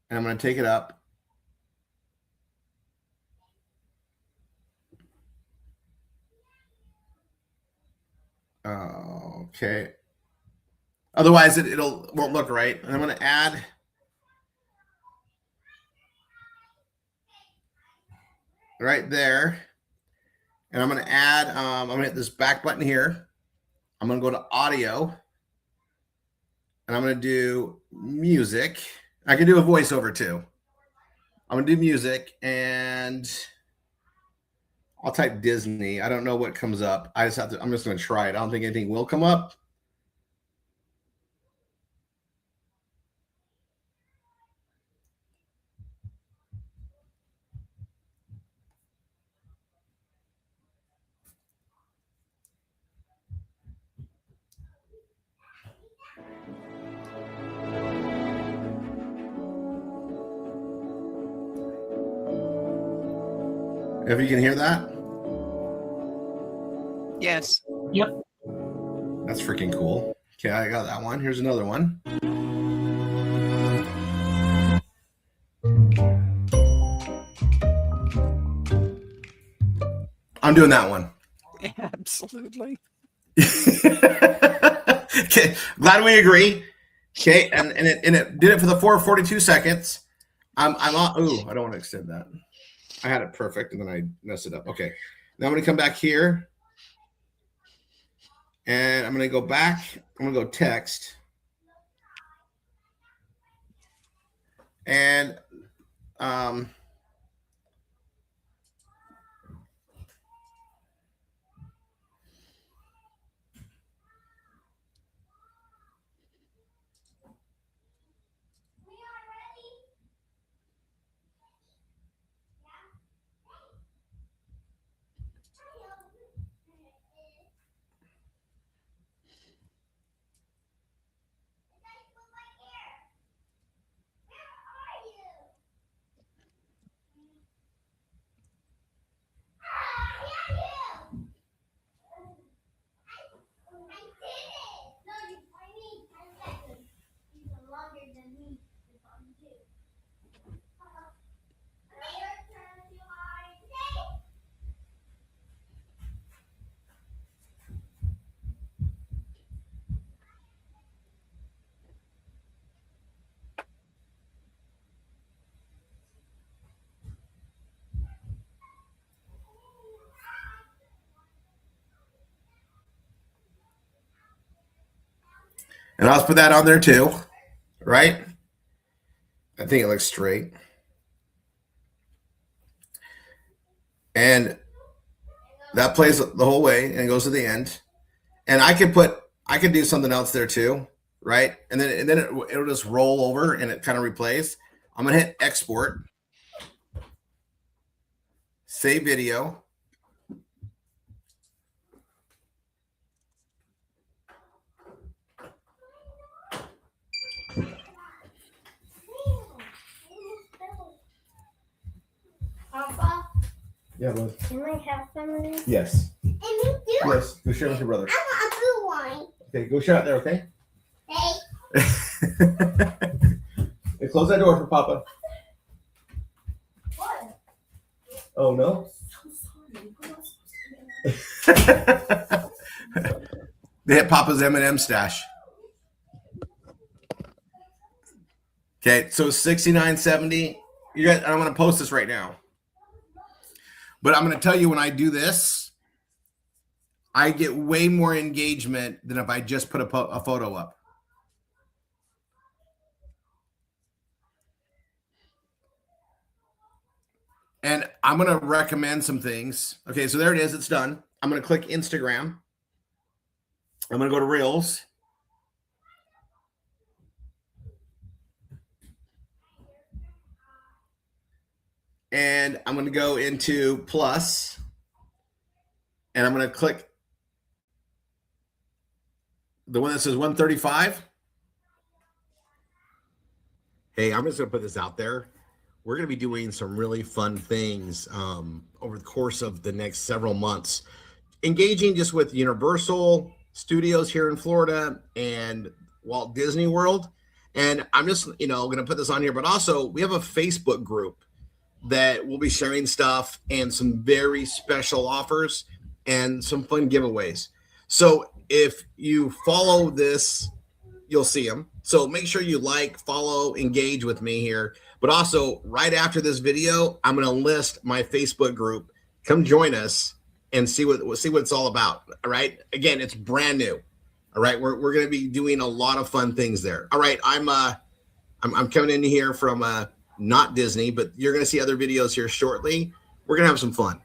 and I'm gonna take it up. Okay. Otherwise, it won't look right. And I'm gonna add. Right there. And I'm going to add, I'm going to hit this back button here. I'm going to go to audio. and I'm going to do music. I can do a voiceover too. I'm going to do music, and I'll type Disney. I don't know what comes up. I'm just going to try it. I don't think anything will come up. If you can hear that. Yes. Yep. That's freaking cool. Okay, I got that one. Here's another one. I'm doing that one. Absolutely. Okay, glad we agree. Okay, and it did it for the 4:42 seconds. I'm on. Ooh, I don't want to extend that. I had it perfect, and then I messed it up. Okay, now I'm going to come back here, and I'm going to go back. I'm going to go text, and I'll just put that on there too, right? I think it looks straight. And that plays the whole way and goes to the end. And I could do something else there too, right? And then it'll just roll over and it kind of replays. I'm gonna hit export, save video. Papa, Yeah, bud. can I have some of these? Yes. And me too. Yes. Go share with your brother. I want a blue one. Okay, go share out there, okay? Hey. Hey, close that door for Papa. What? Oh no. So sorry. They hit Papa's M&M stash. Okay, so 69.70. You guys, I'm going to post this right now. But I'm going to tell you, when I do this, I get way more engagement than if I just put a photo up. And I'm going to recommend some things. Okay, so there it is. It's done. I'm going to click Instagram. I'm going to go to Reels. And I'm going to go into Plus. And I'm going to click the one that says 135. Hey, I'm just going to put this out there. We're going to be doing some really fun things over the course of the next several months, engaging just with Universal Studios here in Florida and Walt Disney World. And I'm just, going to put this on here, but also we have a Facebook group that will be sharing stuff and some very special offers and some fun giveaways. So if you follow this, you'll see them. So make sure you like, follow, engage with me here. But also, right after this video, I'm going to list my Facebook group. Come join us and see what it's all about. All right. Again, it's brand new. All right, we're going to be doing a lot of fun things there. All right, I'm coming in here from not Disney, but you're going to see other videos here shortly. We're going to have some fun.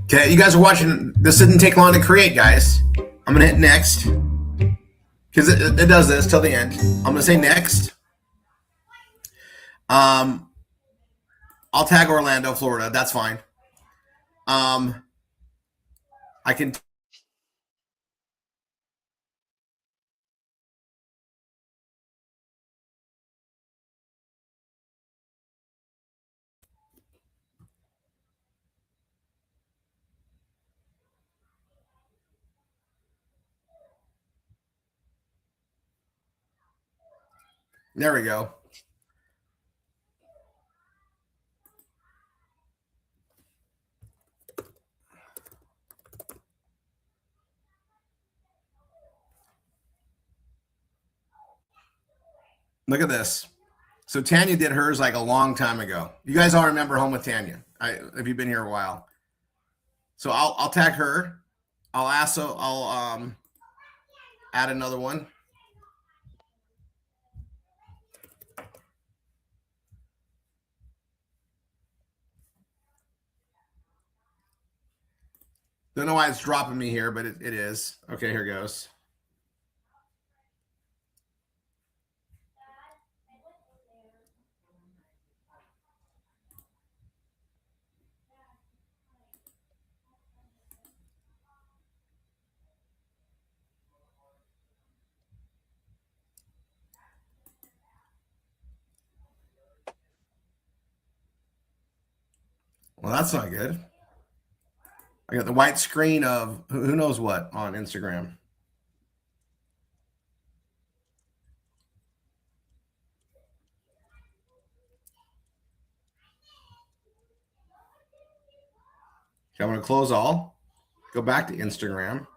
Okay, you guys are watching. This didn't take long to create, guys. I'm going to hit next because it does this till the end. I'm going to say next. I'll tag Orlando, Florida. That's fine. I can. There we go. Look at this. So Tanya did hers like a long time ago. You guys all remember Home with Tanya. If you've been here a while. So I'll tag her. I'll add another one. Don't know why it's dropping me here, but it is. Okay, here goes. Well, that's not good. I got the white screen of who knows what on Instagram. Okay, I'm going to close all. Go back to Instagram.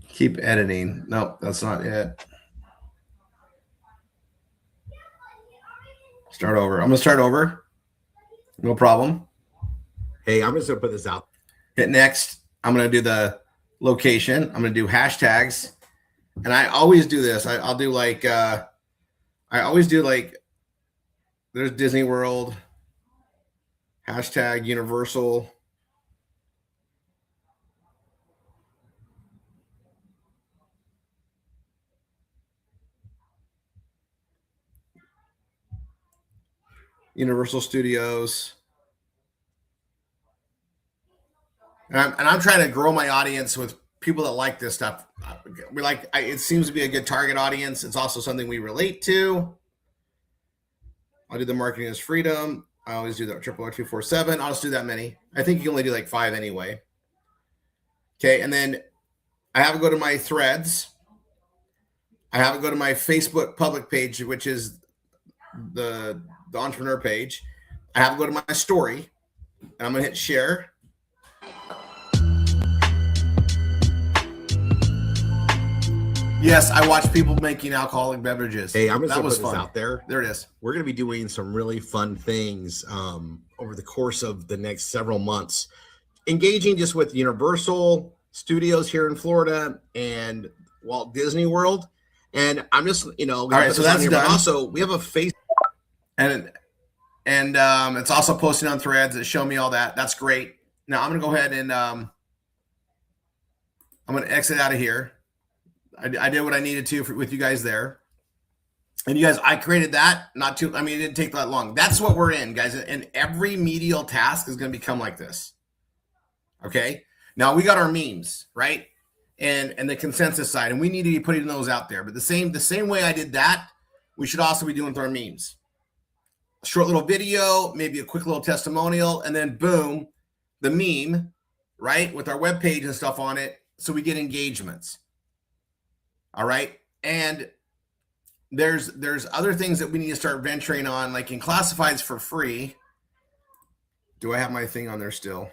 Keep editing. Nope, that's not it. Start over. I'm going to start over. No problem. Hey, I'm just going to put this out. Hit next. I'm going to do the location. I'm going to do hashtags. And I always do this. I'll do like, there's Disney World, hashtag Universal. Universal Studios. And I'm trying to grow my audience with people that like this stuff. It seems to be a good target audience. It's also something we relate to. I'll do the marketing as freedom. I always do that RRR247. I'll just do that many. I think you can only do like 5 anyway. Okay, and then I have to go to my threads. I have to go to my Facebook public page, which is the entrepreneur page. I have to go to my story. And I'm going to hit share. Yes, I watch people making alcoholic beverages. Hey, I'm going to put this out there. There it is. We're going to be doing some really fun things over the course of the next several months, engaging just with Universal Studios here in Florida and Walt Disney World. And I'm just, all right, so that's done. Also, we have a Facebook, and it's also posting on threads that show me all that. That's great. Now I'm going to go ahead and I'm going to exit out of here. I did what I needed to with you guys there. And you guys, I created that it didn't take that long. That's what we're in, guys. And every medial task is going to become like this. Okay. Now we got our memes, right? And the consensus side, and we need to be putting those out there. But the same way I did that, we should also be doing with our memes. A short little video, maybe a quick little testimonial, and then boom, the meme, right? With our webpage and stuff on it. So we get engagements. All right. And there's other things that we need to start venturing on, like in classifieds for free. Do I have my thing on there still?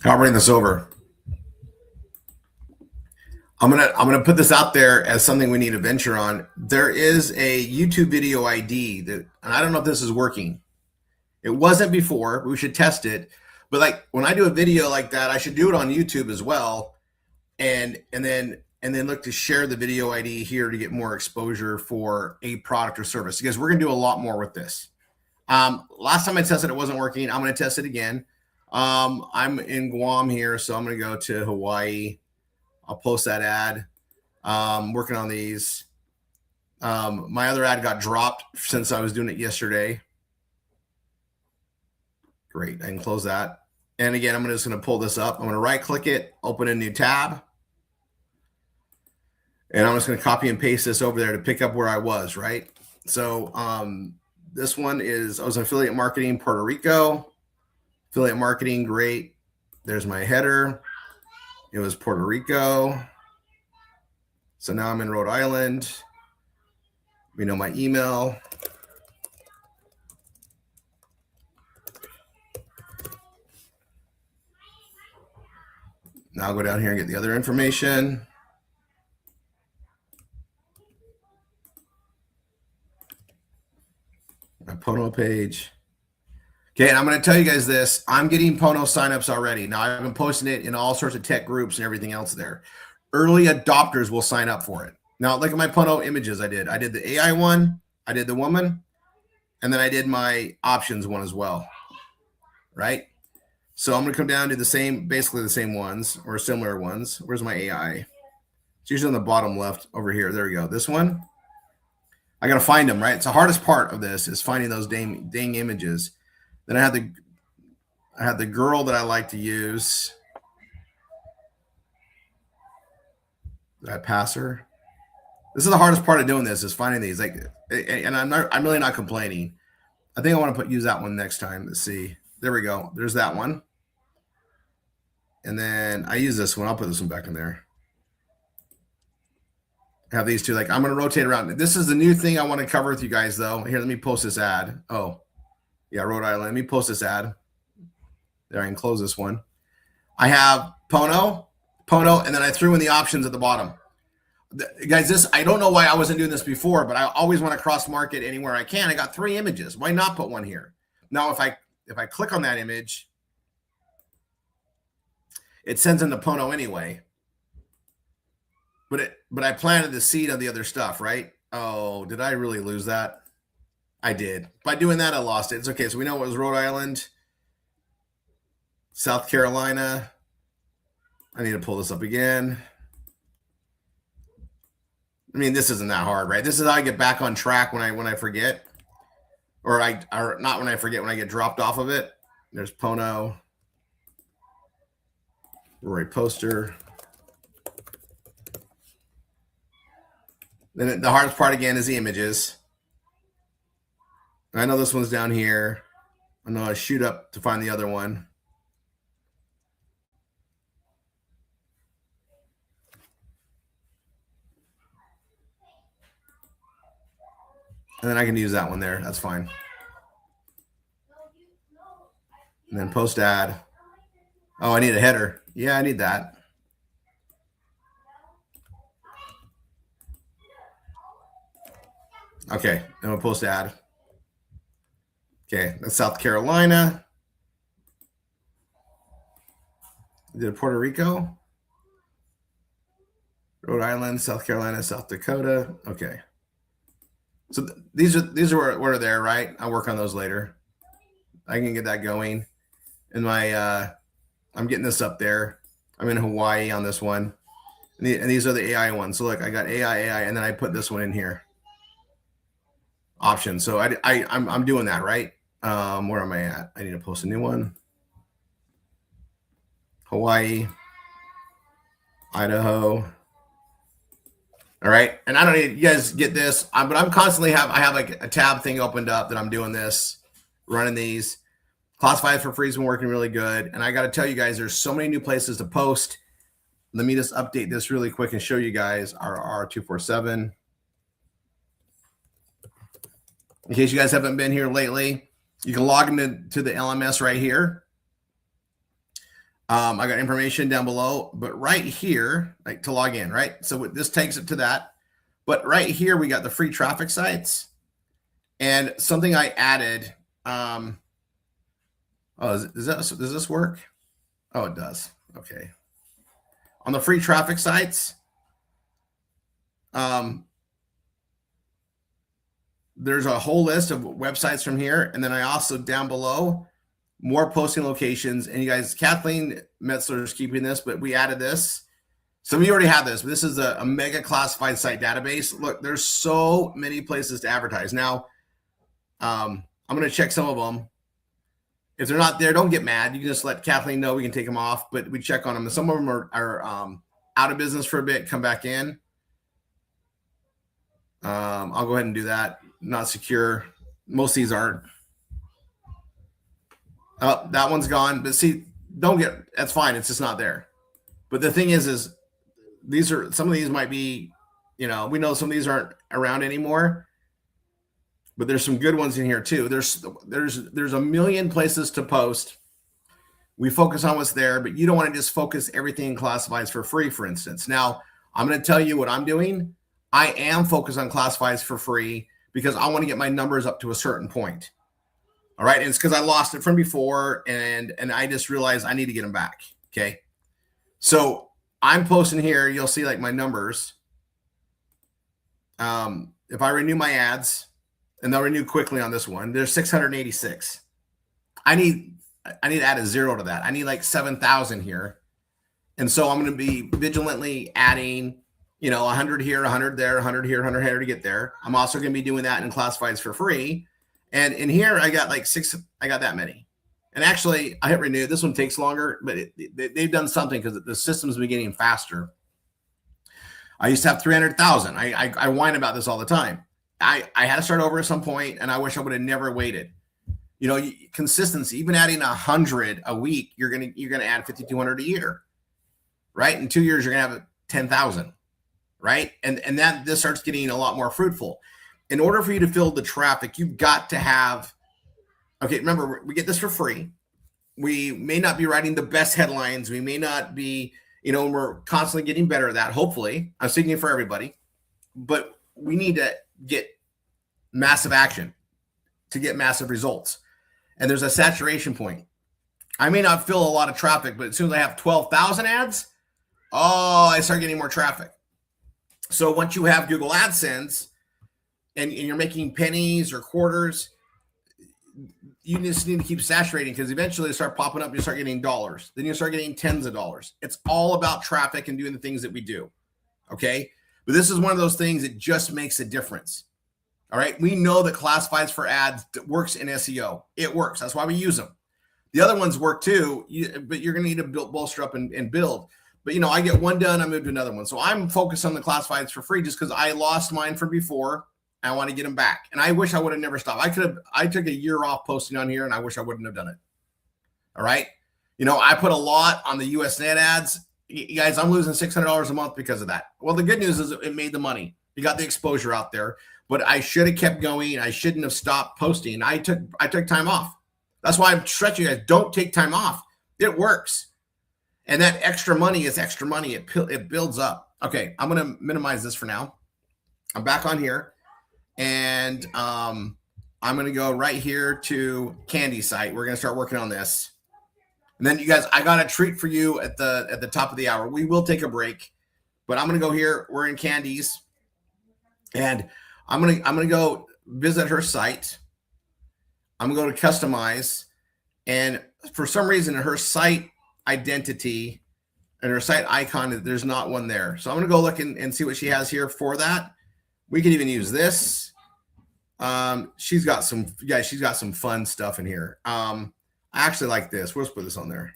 I'll bring this over. I'm gonna put this out there as something we need to venture on. There is a YouTube video ID that, and I don't know if this is working. It wasn't before. We should test it. But like when I do a video like that, I should do it on YouTube as well, and then look to share the video ID here to get more exposure for a product or service, because we're gonna do a lot more with this. Last time I tested it wasn't working. I'm gonna test it again. I'm in Guam here, so I'm gonna go to Hawaii. I'll post that ad. Working on these. My other ad got dropped since I was doing it yesterday. Great, I can close that. And again, I'm just gonna pull this up. I'm gonna right click it, open a new tab. And I'm just gonna copy and paste this over there to pick up where I was, right? So this one is, I was in affiliate marketing, Puerto Rico. Affiliate marketing, great. There's my header. It was Puerto Rico. So now I'm in Rhode Island. We know my email. Now I'll go down here and get the other information. My Pono page. Okay, and I'm going to tell you guys this. I'm getting Pono signups already. Now, I've been posting it in all sorts of tech groups and everything else there. Early adopters will sign up for it. Now, look at my Pono images I did. I did the AI one, I did the woman, and then I did my options one as well, right? So I'm going to come down to the same, basically the same ones or similar ones. Where's my AI? It's usually on the bottom left over here. There we go. This one. I got to find them, right? It's the hardest part of this is finding those dang images. Then I had the girl that I like to use. Did I pass her? This is the hardest part of doing this is finding these. Like, and I'm really not complaining. I think I want to use that one next time. Let's see. There we go. There's that one. And then I use this one. I'll put this one back in there. I have these two. Like I'm going to rotate around. This is the new thing I want to cover with you guys, though. Here, let me post this ad. Oh. Yeah, Rhode Island. Let me post this ad. There, I can close this one. I have Pono, and then I threw in the options at the bottom. Guys, this, I don't know why I wasn't doing this before, but I always want to cross market anywhere I can. I got 3 images. Why not put one here? Now, if I click on that image, it sends into Pono anyway. But I planted the seed of the other stuff, right? Oh, did I really lose that? I did. By doing that, I lost it. It's okay. So we know it was Rhode Island, South Carolina. I need to pull this up again. I mean, this isn't that hard, right? This is how I get back on track when I forget, or not when I forget, when I get dropped off of it. There's Pono, Rory Poster. Then the hardest part again is the images. I know this one's down here. I know I shoot up to find the other one. And then I can use that one there. That's fine. And then post ad. Oh, I need a header. Yeah, I need that. Okay, I'm gonna post ad. Okay, that's South Carolina. Did Puerto Rico, Rhode Island, South Carolina, South Dakota. Okay, so these are what are there, right? I'll work on those later. I can get that going, in my, I'm getting this up there. I'm in Hawaii on this one. And these are the AI ones. So look, I got AI, and then I put this one in here. Options. So I'm doing that, right? Where am I at? I need to post a new one. Hawaii, Idaho. All right. And I don't need, you guys get this, but I'm constantly I have like a tab thing opened up that I'm doing this, running these. Classified for free has been working really good. And I got to tell you guys, there's so many new places to post. Let me just update this really quick and show you guys RRR247. In case you guys haven't been here lately, you can log into the LMS right here. I got information down below, but right here, like to log in, right? So this takes it to that. But right here, we got the free traffic sites. And something I added, does this work? Oh, it does. Okay. On the free traffic sites, there's a whole list of websites from here. And then I also down below, more posting locations. And you guys, Kathleen Metzler is keeping this, but we added this. Some of you already have this, but this is a mega classified site database. Look, there's so many places to advertise. Now, I'm going to check some of them. If they're not there, don't get mad. You can just let Kathleen know. We can take them off, but we check on them. And some of them are out of business for a bit, come back in. I'll go ahead and do that. Not secure. Most of these aren't. Oh, that one's gone. But see, that's fine. It's just not there. But the thing is some of these might be, we know some of these aren't around anymore. But there's some good ones in here too. There's a million places to post. We focus on what's there, but you don't want to just focus everything in classifieds for free, for instance. Now, I'm going to tell you what I'm doing. I am focused on classifieds for free because I want to get my numbers up to a certain point. All right. And it's because I lost it from before and I just realized I need to get them back. Okay. So I'm posting here. You'll see like my numbers. If I renew my ads, and they'll renew quickly on this one, there's 686. I need to add a 0 to that. I need like 7,000 here. And so I'm going to be vigilantly adding, 100 here, 100 there, 100 here, 100 here to get there. I'm also going to be doing that in classifieds for free. And in here, I got like 6, I got that many. And actually, I hit renew. This one takes longer, but they've done something because the system's been getting faster. I used to have 300,000. I whine about this all the time. I had to start over at some point, and I wish I would have never waited. Consistency, even adding 100 a week, you're gonna add 5,200 a year, right? In 2 years, you're gonna have 10,000, right? And this starts getting a lot more fruitful. In order for you to fill the traffic, you've got to have. Okay, remember, we get this for free. We may not be writing the best headlines. We may not be, we're constantly getting better at that. Hopefully, I'm speaking for everybody, but we need to get massive action to get massive results. And there's a saturation point. I may not fill a lot of traffic, but as soon as I have 12,000 ads, I start getting more traffic. So once you have Google AdSense and you're making pennies or quarters, you just need to keep saturating because eventually they start popping up. You start getting dollars. Then you start getting tens of dollars. It's all about traffic and doing the things that we do. Okay. But this is one of those things that just makes a difference. All right. We know that classifieds for ads works in SEO. It works. That's why we use them. The other ones work too, but you're going to need to bolster up and build. But, I get one done, I move to another one. So I'm focused on the classifieds for free just because I lost mine from before. I want to get them back. And I wish I would have never stopped. I took a year off posting on here and I wish I wouldn't have done it. All right. I put a lot on the US net ads. You guys, I'm losing $600 a month because of that. Well, the good news is it made the money. You got the exposure out there, but I should have kept going. I shouldn't have stopped posting. I took time off. That's why I'm stretching you guys. Don't take time off. It works. And that extra money is extra money. It builds up. Okay. I'm going to minimize this for now. I'm back on here and I'm going to go right here to Candy site. We're going to start working on this. And then you guys, I got a treat for you at the top of the hour. We will take a break, but I'm going to go here. We're in Candy's and I'm going to go visit her site. I'm going to go to customize and for some reason in her site identity and her site icon, there's not one there. So I'm going to go look and see what she has here for that. We can even use this. She's got some fun stuff in here. I actually like this. We'll just put this on there.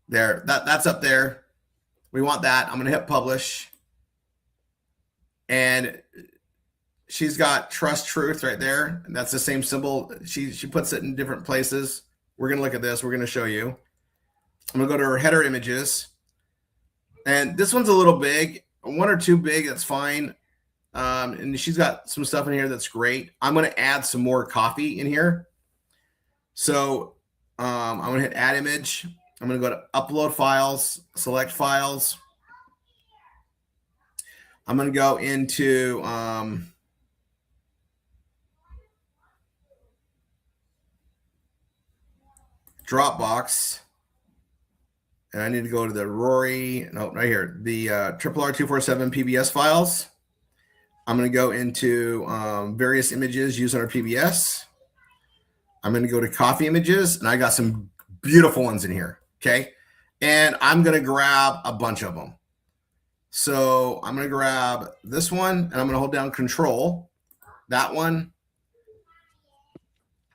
There, that's up there. We want that. I'm going to hit publish. And she's got trust truth right there. And that's the same symbol. She puts it in different places. We're going to look at this. We're going to show you. I'm going to go to her header images. And this one's a little big. One or two big, that's fine. And she's got some stuff in here that's great. I'm going to add some more coffee in here. So I'm going to hit add image. I'm going to go to upload files, select files. I'm going to go into Dropbox. And I need to go to the Rory, no, right here, the RRR247 PBS files. I'm going to go into various images used on our PBS. I'm going to go to coffee images, and I got some beautiful ones in here, okay? And I'm going to grab a bunch of them. So I'm going to grab this one, and I'm going to hold down Control, that one.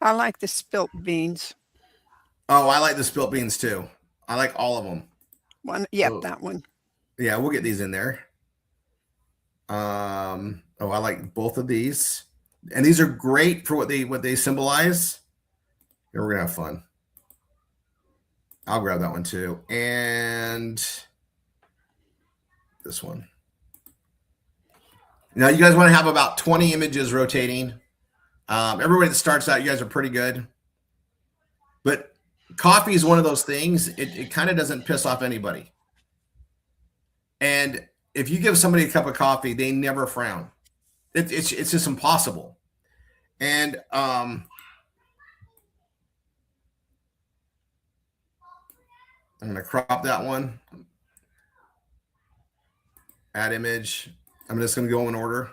I like the spilt beans. Oh, I like the spilt beans too. I like all of them. One, yep, Oh. that one. Yeah, we'll get these in there. I like both of these, and these are great for what they symbolize. Here, we're gonna have fun. I'll grab that one too, and this one. Now, you guys want to have about 20 images rotating. Everybody that starts out, you guys are pretty good, but coffee is one of those things. It kind of doesn't piss off anybody, and if you give somebody a cup of coffee, they never frown. It's just impossible. And I'm going to crop that one. Add image. I'm just going to go in order.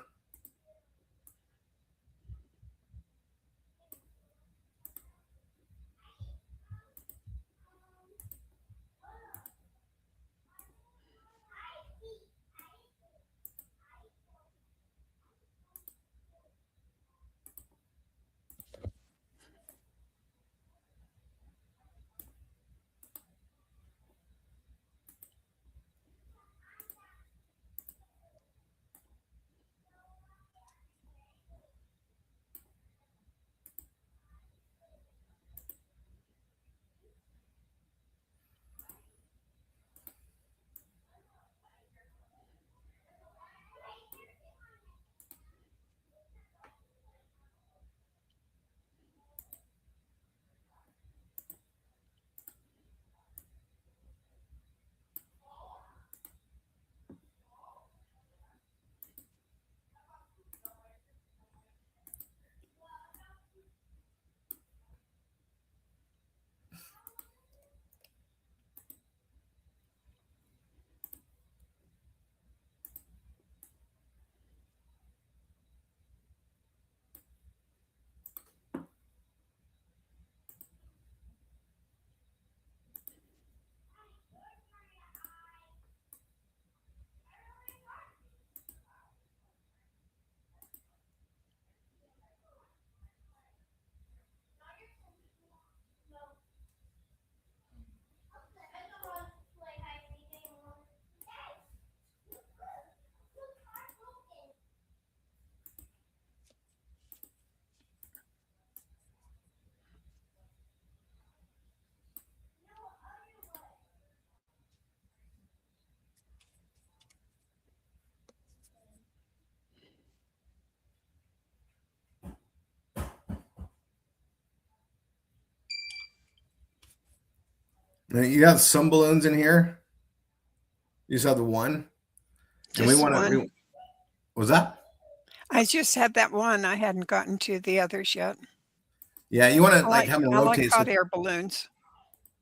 Now, you have some balloons in here. You just have the one. And we Just want one. to. Was that? I just had that one. I hadn't gotten to the others yet. Yeah, you want to I like have them I like rotate. hot air balloons.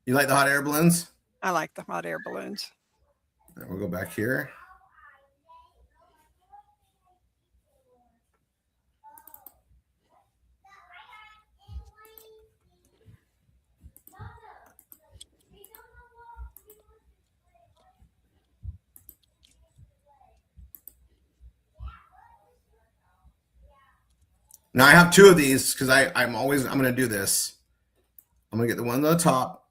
You like the hot air balloons? I like the hot air balloons. Right, we'll go back here. Now I have two of these because I'm going to do this. I'm going to get the one on the top.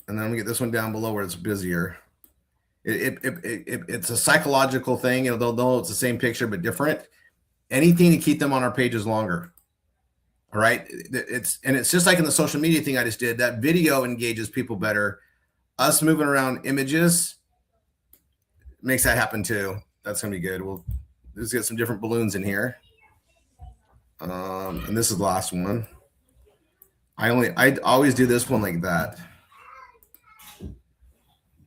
And then I'm going to get this one down below where it's busier. It's a psychological thing. You know, though it's the same picture but different. Anything to keep them on our pages longer. All right. It's just like in the social media thing I just did. That video engages people better. Us moving around images makes that happen too. That's gonna be good. We'll just get some different balloons in here. And this is the last one. I always do this one like that.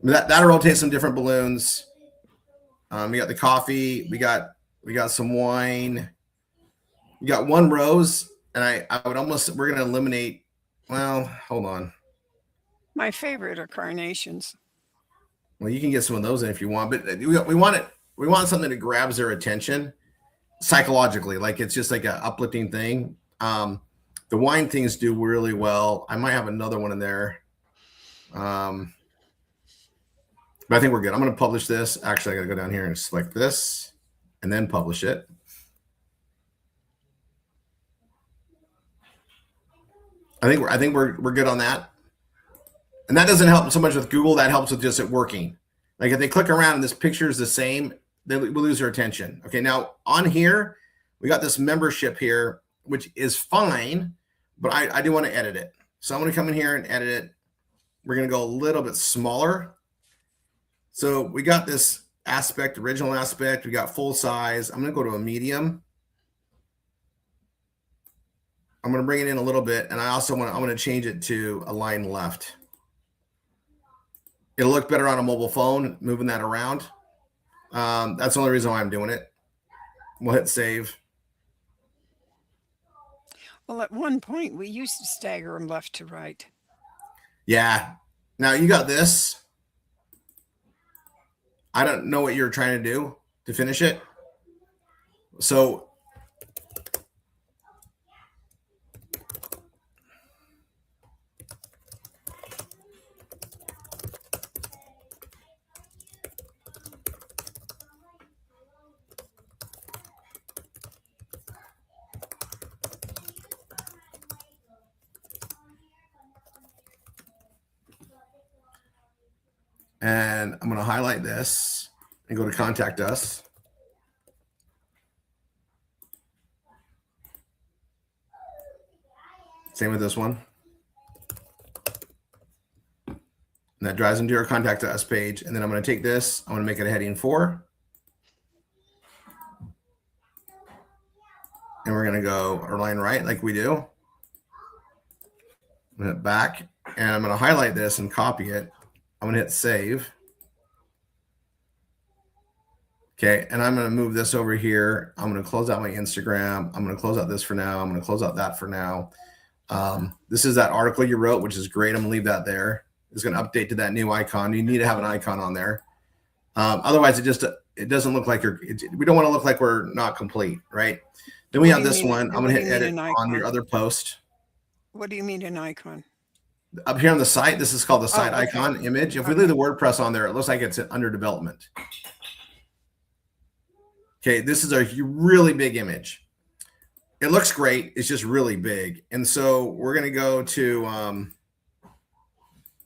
That'll rotate some different balloons. We got the coffee. We got some wine. We got one rose, and I would almost, we're gonna eliminate. Well, hold on. My favorite are carnations. Well, you can get some of those in if you want, but we want it. We want something that grabs their attention psychologically, like it's just like an uplifting thing. The wine things do really well. I might have another one in there. But I think we're good. I'm going to publish this. Actually, I got to go down here and select this and then publish it. I think we're good on that. And that doesn't help so much with Google. That helps with just it working. Like if they click around and this picture is the same, they will lose their attention. Okay, now on here, we got this membership here, which is fine, but I do want to edit it. So I'm going to come in here and edit it. We're going to go a little bit smaller. So we got this aspect, original aspect. We got full size. I'm going to go to a medium. I'm going to bring it in a little bit. And I'm going to change it to align left. It'll look better on a mobile phone, moving that around. That's the only reason why I'm doing it. We'll hit save. Well, at one point, we used to stagger them left to right. Yeah. Now you got this. I don't know what you're trying to do to finish it. So and I'm going to highlight this and go to contact us. Same with this one. And that drives into our contact us page. And then I'm going to take this. I'm going to make it a heading 4. And we're going to go our line right like we do. I'm going to hit back. And I'm going to highlight this and copy it. I'm going to hit save. Okay, and I'm going to move this over here. I'm going to close out my Instagram. I'm going to close out this for now. I'm going to close out that for now. This is that article you wrote, which is great. I'm going to leave that there. It's going to update to that new icon. You need to have an icon on there. Otherwise, it doesn't look like we don't want to look like we're not complete, right? Then we have this one. I'm going to hit edit on your other post. What do you mean an icon? Up here on the site, this is called the site okay. icon image. If we leave the WordPress on there, it looks like it's under development. Okay, this is a really big image. It looks great. It's just really big. And so we're going to go to,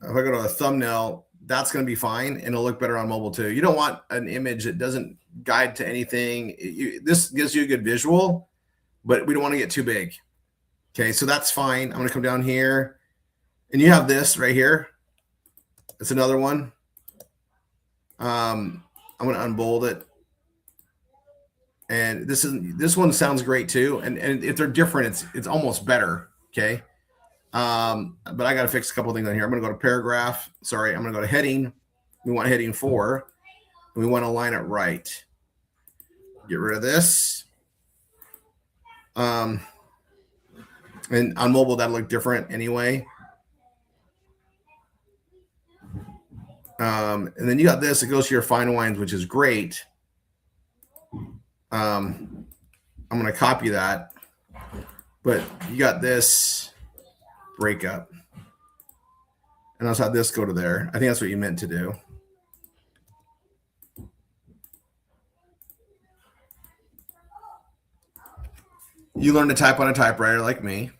if I go to a thumbnail, that's going to be fine. And it'll look better on mobile too. You don't want an image that doesn't guide to anything. This gives you a good visual, but we don't want to get too big. Okay, so that's fine. I'm going to come down here. And you have this right here. It's another one. I'm going to unbold it. And this one sounds great too. And if they're different, it's almost better. Okay. But I got to fix a couple of things on here. I'm going to go to paragraph. Sorry. I'm going to go to heading. We want heading 4. And we want to line it right. Get rid of this. And on mobile, that'll look different anyway. And then you got this. It goes to your fine wines, which is great. I'm going to copy that, but you got this breakup, and I'll have this go to there. I think that's what you meant to do. You learn to type on a typewriter like me.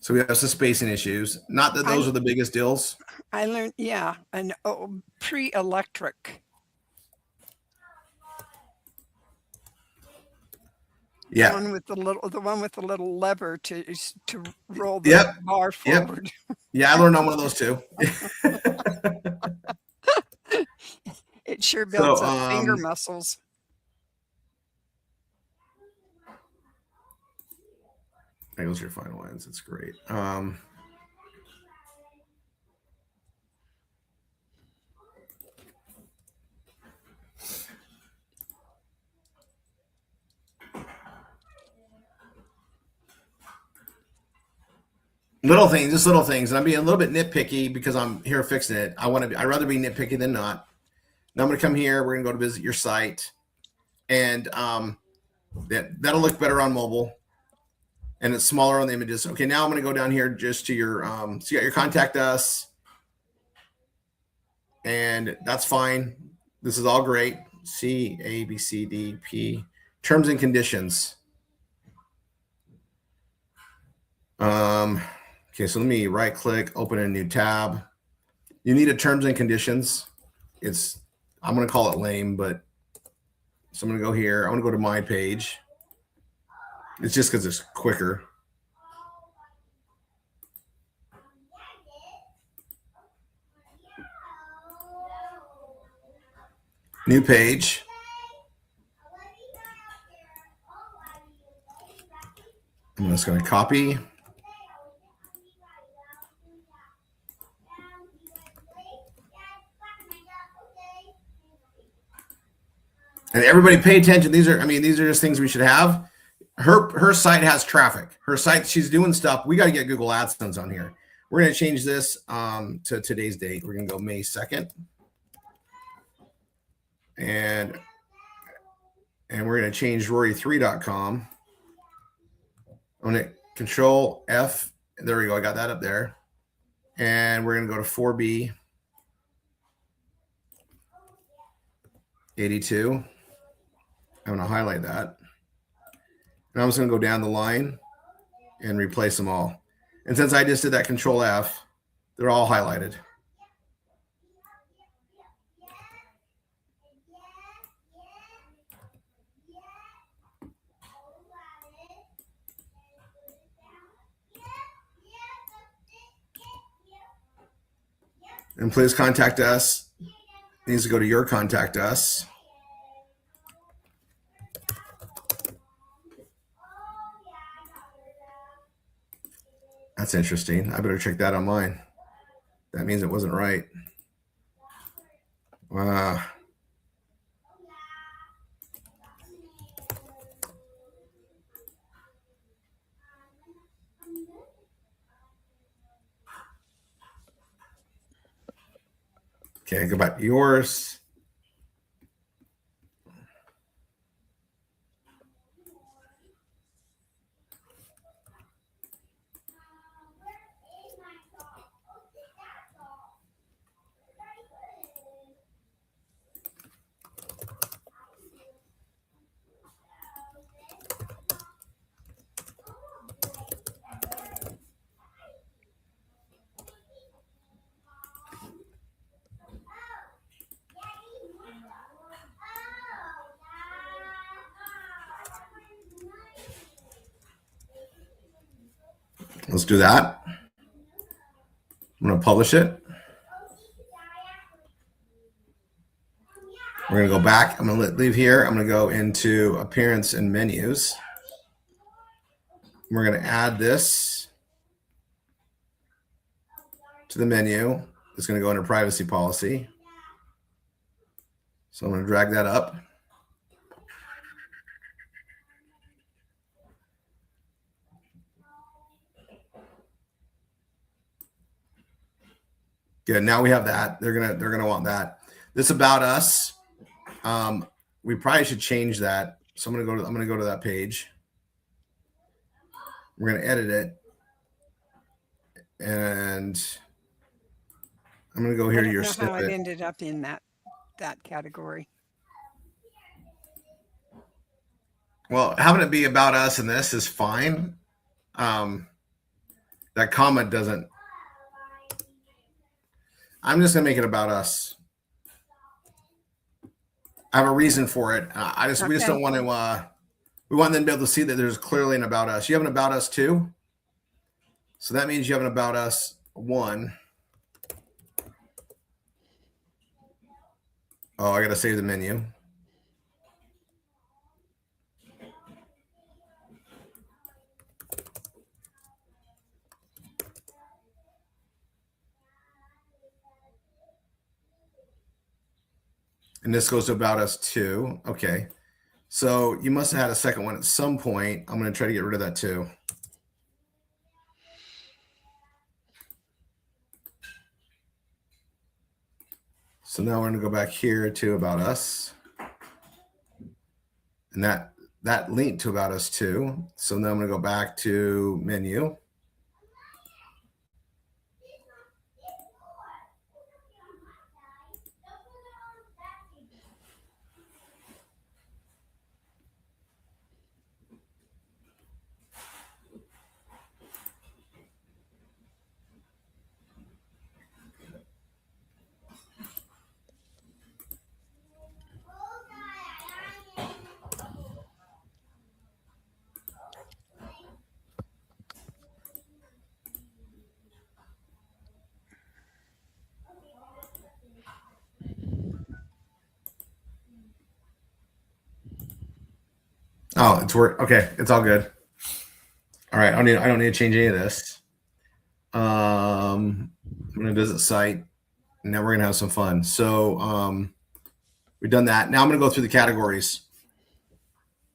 So we have some spacing issues. Not that those are the biggest deals. I learned, yeah, an pre-electric. Yeah. The one with the little lever to roll the Yep. bar Yep. forward. Yeah, I learned on one of those too. It sure builds So, up finger muscles. there goes your final lines. It's great. Little things, just little things. And I'm being a little bit nitpicky because I'm here fixing it. I'd rather be nitpicky than not. Now I'm going to come here. We're going to go to visit your site. And that'll look better on mobile. And it's smaller on the images. Okay, now I'm going to go down here just to your, so you got your contact us. And that's fine. This is all great. C, A, B, C, D, P. Terms and conditions. Okay, so let me right click, open a new tab. You need a terms and conditions. I'm going to call it lame, but so I'm going to go here. I'm going to go to my page. It's just because it's quicker. New page. I'm just going to copy. And everybody pay attention. These are just things we should have. Her site has traffic. Her site, she's doing stuff. We got to get Google AdSense on here. We're going to change this to today's date. We're going to go May 2nd. And we're going to change Rory3.com. I'm going to Control F. There we go. I got that up there. And we're going to go to 4B 82. I'm going to highlight that. And I'm just going to go down the line and replace them all. And since I just did that Control F, they're all highlighted. And please contact us. It needs to go to your contact us. That's interesting. I better check that on mine. That means it wasn't right. Wow. Okay, go back to yours. Let's do that. I'm going to publish it. We're going to go back. I'm going to leave here. I'm going to go into appearance and menus. We're going to add this to the menu. It's going to go under privacy policy. So I'm going to drag that up. Good. Now we have that. They're gonna want that. This about us. We probably should change that. So I'm gonna go to that page. We're gonna edit it, and I'm gonna go here to your snippet. How it ended up in that category. Well, having it be about us and this is fine. That comment doesn't. I'm just gonna make it about us. I have a reason for it. We just don't want to. We want them to be able to see that there's clearly an about us. You have an about us too, so that means you have an about us 1. Oh, I gotta save the menu. And this goes to about us too. Okay. So you must have had a second one at some point. I'm going to try to get rid of that too. So now we're going to go back here to about us. And that linked to about us too. So now I'm going to go back to menu. Oh, it's work. Okay, it's all good. All right, I don't need to change any of this. I'm gonna visit site. And now we're gonna have some fun. So we've done that. Now I'm gonna go through the categories.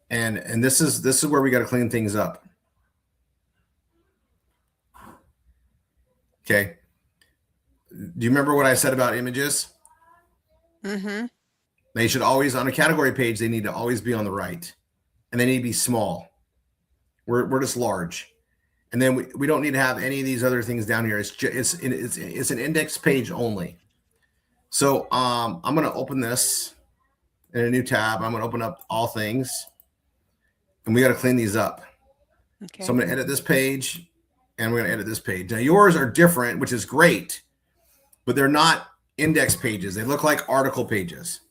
And this is where we got to clean things up. Okay. Do you remember what I said about images? Mm-hmm. They should always, on a category page, they need to always be on the right. And they need to be small. We're just large. And then we don't need to have any of these other things down here. It's an index page only. So I'm going to open this in a new tab. I'm going to open up all things. And we got to clean these up. Okay. So I'm going to edit this page. And we're going to edit this page. Now yours are different, which is great. But they're not index pages. They look like article pages.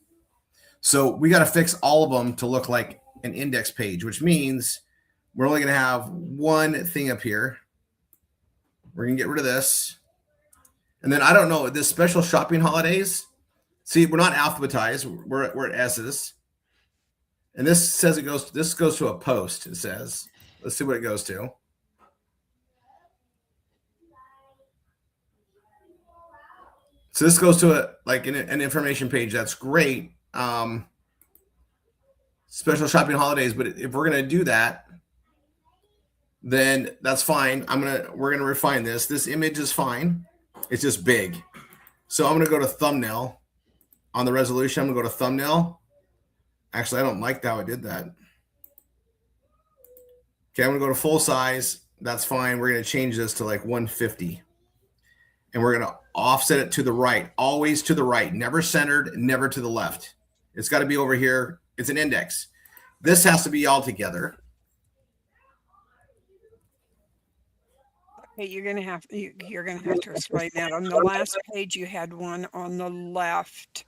So we got to fix all of them to look like an index page, which means we're only going to have one thing up here. We're going to get rid of this. And then I don't know, this special shopping holidays. See, we're not alphabetized. We're at S's. And this says this goes to a post, it says. Let's see what it goes to. So this goes to an information page. That's great. Special shopping holidays, but if we're gonna do that, then that's fine. We're gonna refine this. This image is fine. It's just big. So I'm gonna go to thumbnail on the resolution. I'm gonna go to thumbnail. Actually, I don't like how I did that. Okay, I'm gonna go to full size. That's fine. We're gonna change this to like 150. And we're gonna offset it to the right, always to the right, never centered, never to the left. It's got to be over here. It's an index. This has to be all together. Okay, you're gonna have to explain that. On the last page, you had one on the left.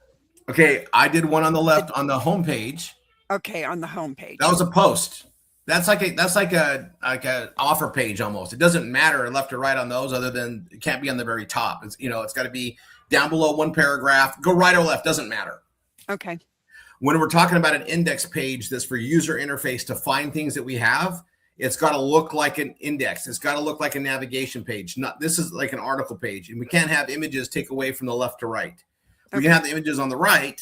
Okay, I did one on the left on the home page. Okay, on the home page. That was a post. That's like a offer page almost. It doesn't matter left or right on those, other than it can't be on the very top. It's got to be down below one paragraph. Go right or left, doesn't matter. Okay. When we're talking about an index page that's for user interface to find things that we have, it's got to look like an index. It's got to look like a navigation page. This is like an article page, and we can't have images take away from the left to right. We can have the images on the right,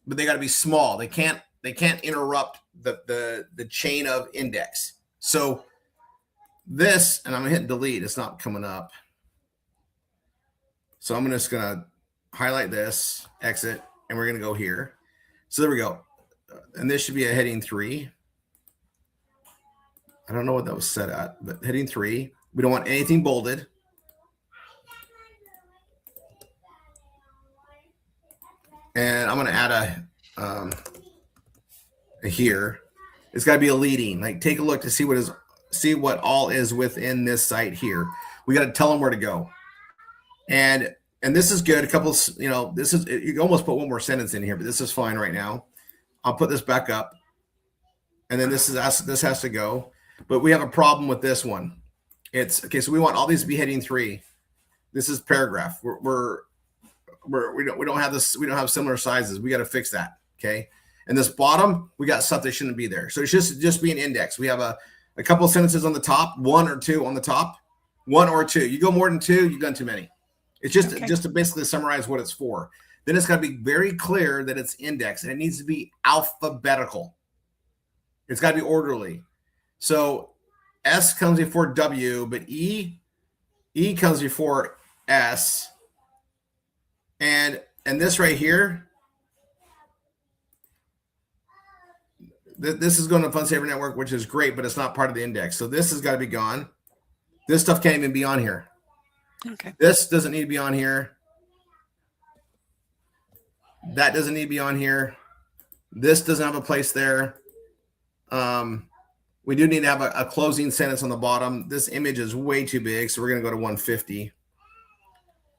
but they got to be small. They can't interrupt the chain of index. So this, and I'm gonna hit delete. It's not coming up. So I'm just gonna highlight this, exit, and we're gonna go here. So there we go. And this should be a heading 3. I don't know what that was set at, but heading 3. We don't want anything bolded. And I'm going to add a here. It's got to be a leading. Like take a look to see what all is within this site here. We got to tell them where to go. And this is good. A couple, this is, you can almost put one more sentence in here, but this is fine right now. I'll put this back up. And then this has to go. But we have a problem with this one. It's okay. So we want all these to be heading 3. This is paragraph. We don't have this. We don't have similar sizes. We got to fix that. Okay. And this bottom, we got stuff that shouldn't be there. So it's just be an index. We have a couple of sentences on the top, 1 or 2 on the top, 1 or 2. You go more than 2, you've done too many. It's just to basically summarize what it's for. Then it's got to be very clear that it's indexed, and it needs to be alphabetical. It's got to be orderly. So S comes before W, but E comes before S. And this right here, this is going to Fun Saver Network, which is great, but it's not part of the index. So this has got to be gone. This stuff can't even be on here. Okay. This doesn't need to be on here. That doesn't need to be on here. This doesn't have a place there. We do need to have a closing sentence on the bottom. This image is way too big, so we're going to go to 150.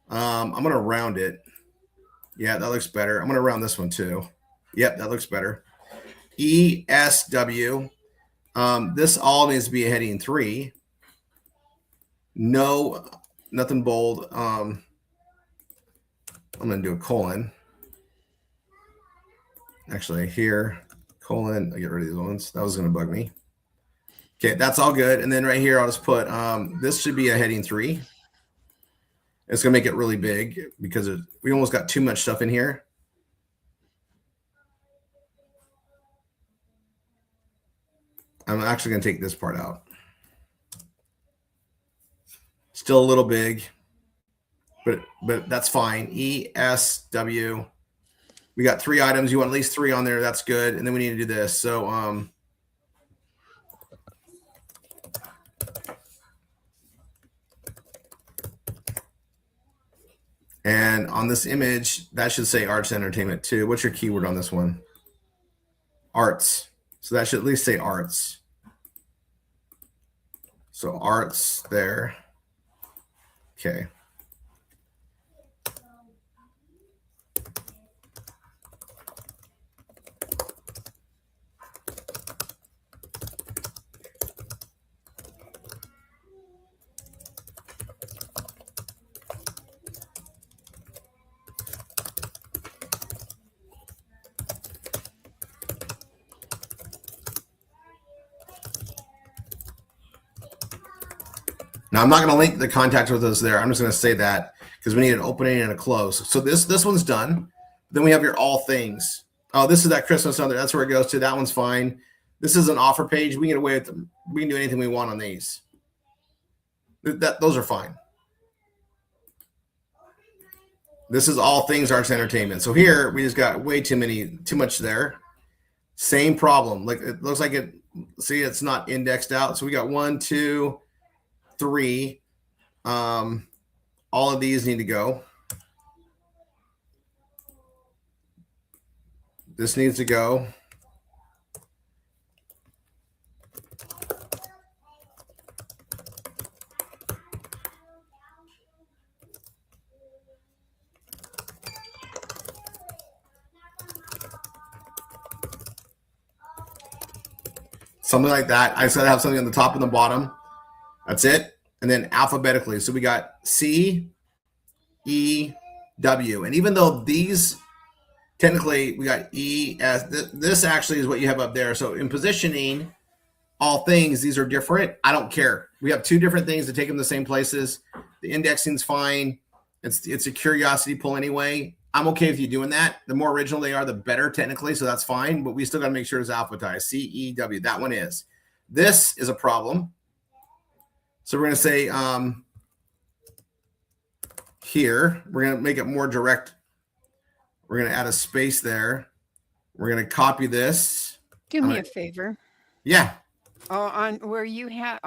I'm going to round it. Yeah, that looks better. I'm going to round this one too. Yep, that looks better. ESW. This all needs to be a heading 3. No, nothing bold. I'm going to do a colon. Actually, here, colon. I get rid of these ones. That was going to bug me. Okay, that's all good. And then right here, I'll just put, this should be a heading 3. It's going to make it really big because we almost got too much stuff in here. I'm actually going to take this part out. Still a little big, but that's fine. ESW. We got 3 items. You want at least 3 on there. That's good. And then we need to do this. So, and on this image, that should say arts and entertainment too. What's your keyword on this one? Arts. So that should at least say arts. So arts there. Okay. Now I'm not going to link the contacts with us there. I'm just going to say that because we need an opening and a close. So this one's done. Then we have your all things. Oh, this is that Christmas under. That's where it goes to. That one's fine. This is an offer page. We can get away with them. We can do anything we want on these. Those are fine. This is all things arts and entertainment. So here we just got way too much there. Same problem. Like it looks like it. See, it's not indexed out. So we got 1, 2, 3. All of these need to go. This needs to go. Something like that. I said I have something on the top and the bottom. That's it. And then alphabetically. So we got C, E, W. And even though these, technically we got E, S, this actually is what you have up there. So in positioning, all things, these are different. I don't care. We have 2 different things to take them the same places. The indexing's fine. It's a curiosity pull anyway. I'm okay with you doing that. The more original they are, the better technically. So that's fine. But we still got to make sure it's alphabetized. C, E, W. That one is. This is a problem. So we're going to say here, we're going to make it more direct. We're going to add a space there. We're going to copy this. Do me a favor. Yeah. On where you have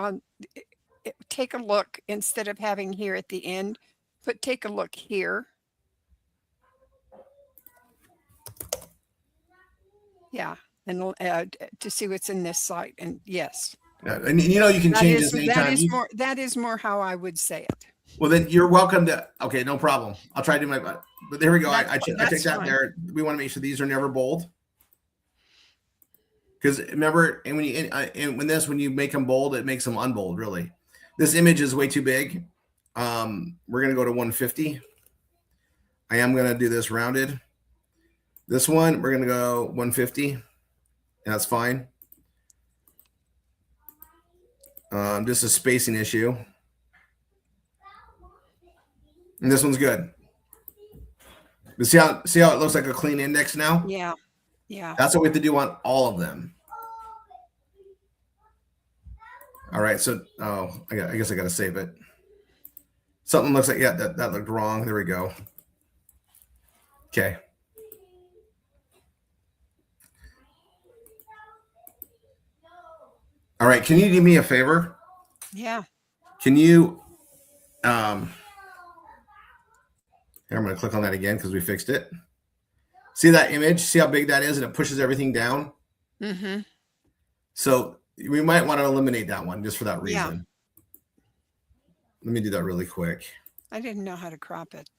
take a look instead of having here at the end, take a look here. Yeah. and to see what's in this site. And yes, And you know, you can change this anytime. that is more how I would say it. Well, then you're welcome to. Okay, no problem. I'll try to do my. But there we go. I take That's that fine. there. We want to make sure these are never bold. Because remember, and when you make them bold, it makes them unbold. Really, this image is way too big. We're gonna go to 150. I am gonna do this rounded. This one we're gonna go 150, and that's fine. Just a spacing issue. And this one's good. But see how it looks like a clean index now? Yeah. Yeah. That's what we have to do on all of them. All right. So, I guess I got to save it. Something looks like, yeah, that looked wrong. There we go. Okay. All right. Can you do me a favor? Yeah. Can you, here, I'm going to click on that again because we fixed it. See that image? See how big that is? And it pushes everything down. Mm-hmm. So we might want to eliminate that one just for that reason. Yeah. Let me do that really quick. I didn't know how to crop it.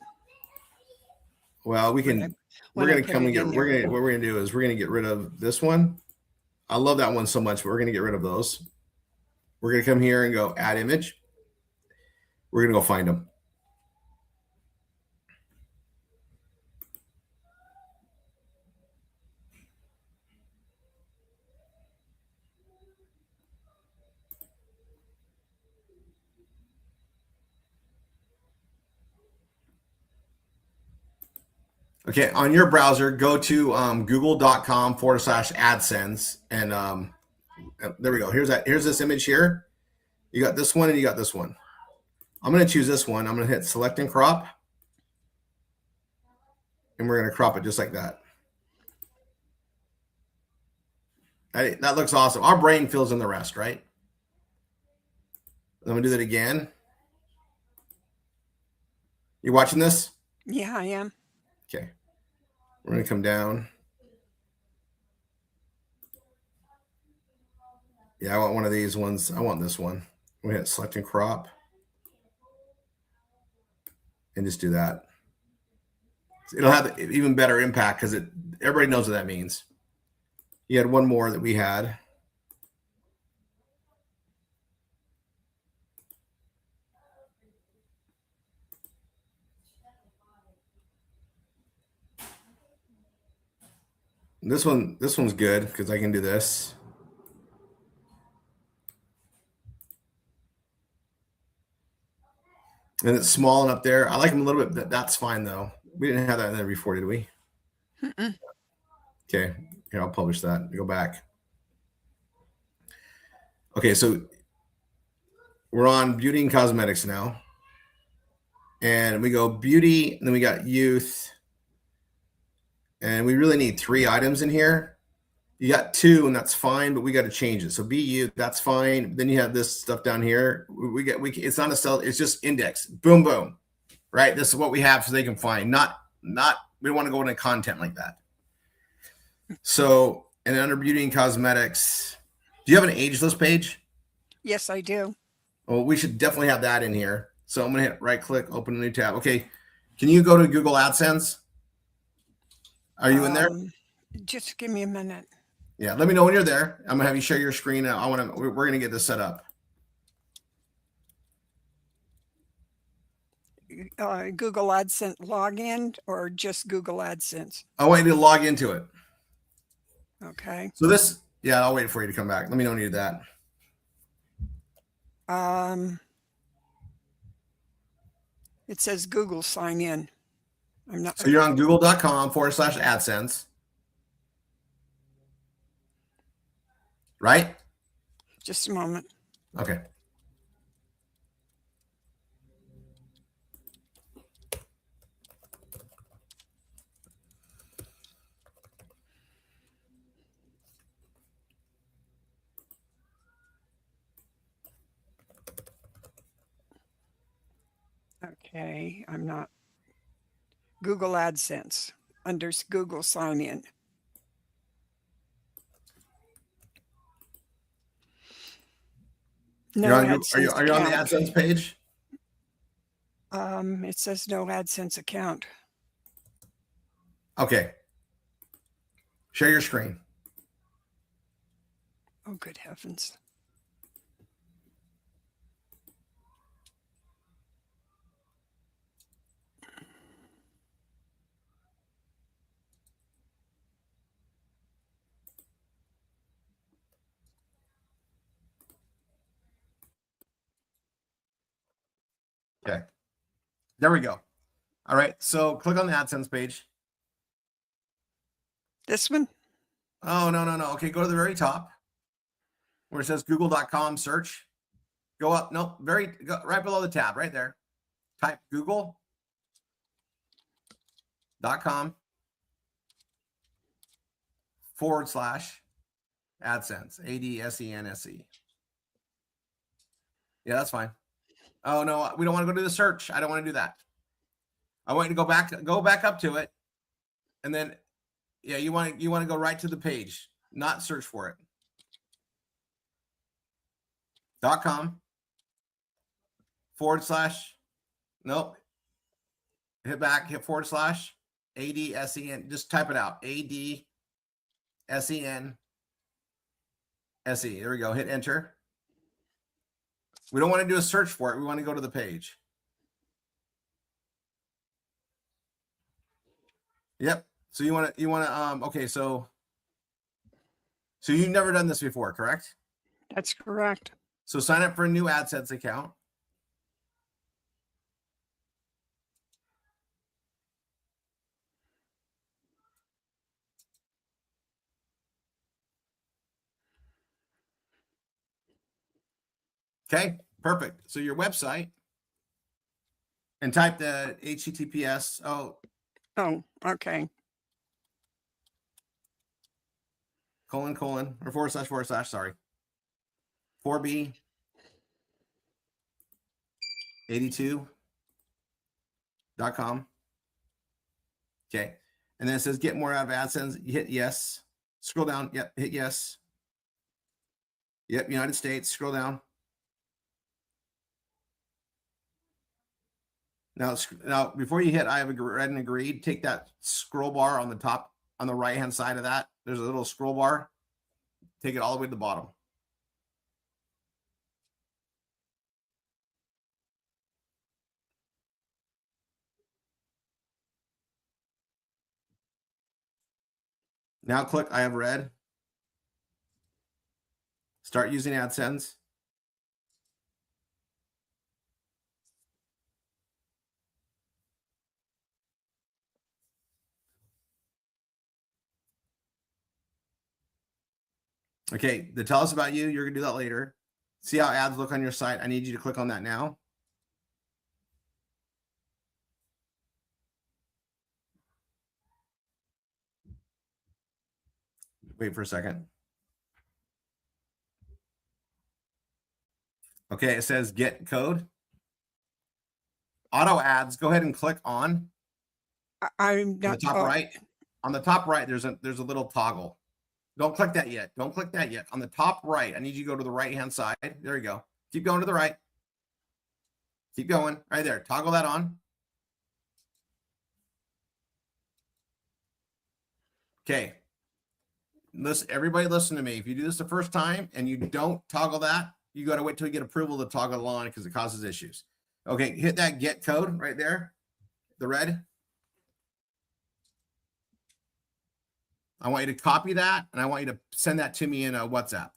Well, we can. We're going to come and get. What we're going to do is we're going to get rid of this one. I love that one so much, but we're going to get rid of those. We're going to come here and go add image. We're going to go find them. Okay, on your browser, go to google.com/AdSense. And there we go. Here's this image here. You got this one and you got this one. I'm going to choose this one. I'm going to hit select and crop. And we're going to crop it just like that. That looks awesome. Our brain fills in the rest, right? I'm going to do that again. You watching this? Yeah, I am. Okay. We're going to come down. Yeah, I want one of these ones. I want this one. We're going to hit select and crop. And just do that. It'll have even better impact because everybody knows what that means. You had one more that we had. This one's good because I can do this. And it's small and up there. I like them a little bit. That's fine though. We didn't have that in there before, did we? Mm-mm. Okay. Here, I'll publish that. Go back. Okay, so we're on beauty and cosmetics now. And we go beauty, and then we got youth. And we really need 3 items in here. You got 2, and that's fine, but we got to change it. So be youth, that's fine. Then you have this stuff down here. It's not a cell, it's just index. Boom, boom. Right? This is what we have so they can find. Not we don't want to go into content like that. So, and under beauty and cosmetics, do you have an ageless page? Yes, I do. Well, we should definitely have that in here. So I'm going to hit right click, open a new tab. Okay. Can you go to Google AdSense? Are you in there? Just give me a minute. Yeah. Let me know when you're there. I'm going to have you share your screen. We're going to get this set up. Google AdSense login or just Google AdSense? I want you to log into it. Okay. So I'll wait for you to come back. Let me know when you do that. It says Google sign in. I'm not. So you're on google.com/AdSense. Right? Just a moment. Okay. Okay, I'm not. Google AdSense under Google sign in. No You're on, AdSense are you on the account. AdSense page? It says no AdSense account. Okay. Share your screen. Oh, good heavens. Okay. There we go. All right. So click on the AdSense page. This one? Oh, no, no, no. Okay. Go to the very top where it says google.com search. Go up. No, go right below the tab right there. Type google.com / AdSense. AdSense. Yeah, that's fine. Oh no, we don't want to go to the search. I don't want to do that. I want you to go back up to it, and then yeah, you want to go right to the page, not search for it. .com / nope. Hit back, hit / AdSen. Just type it out. AdSense. There we go. Hit enter. We don't want to do a search for it. We want to go to the page. Yep. So you want to okay, so you've never done this before, correct? That's correct. So sign up for a new AdSense account. Okay, perfect. So your website and type the HTTPS. Oh, okay. :/ or / sorry. 4B 82.com. Okay. And then it says get more out of AdSense. You hit yes. Scroll down. Yep. Hit yes. Yep. United States. Scroll down. Now, before you hit I have read and agreed, take that scroll bar on the top, on the right-hand side of that. There's a little scroll bar. Take it all the way to the bottom. Now click I have read. Start using AdSense. Okay, the tell us about you. You're gonna do that later. See how ads look on your site. I need you to click on that now. Wait for a second. Okay, it says get code. Auto ads, go ahead and click on I'm on the not. top right. On the top right, there's a little toggle. Don't click that yet. Don't click that yet. On the top right, I need you to go to the right-hand side. There you go. Keep going to the right. Keep going. Right there. Toggle that on. Okay. Listen, everybody listen to me. If you do this the first time and you don't toggle that, you got to wait till you get approval to toggle it on because it causes issues. Okay, hit that get code right there. The red. I want you to copy that and I want you to send that to me in a WhatsApp.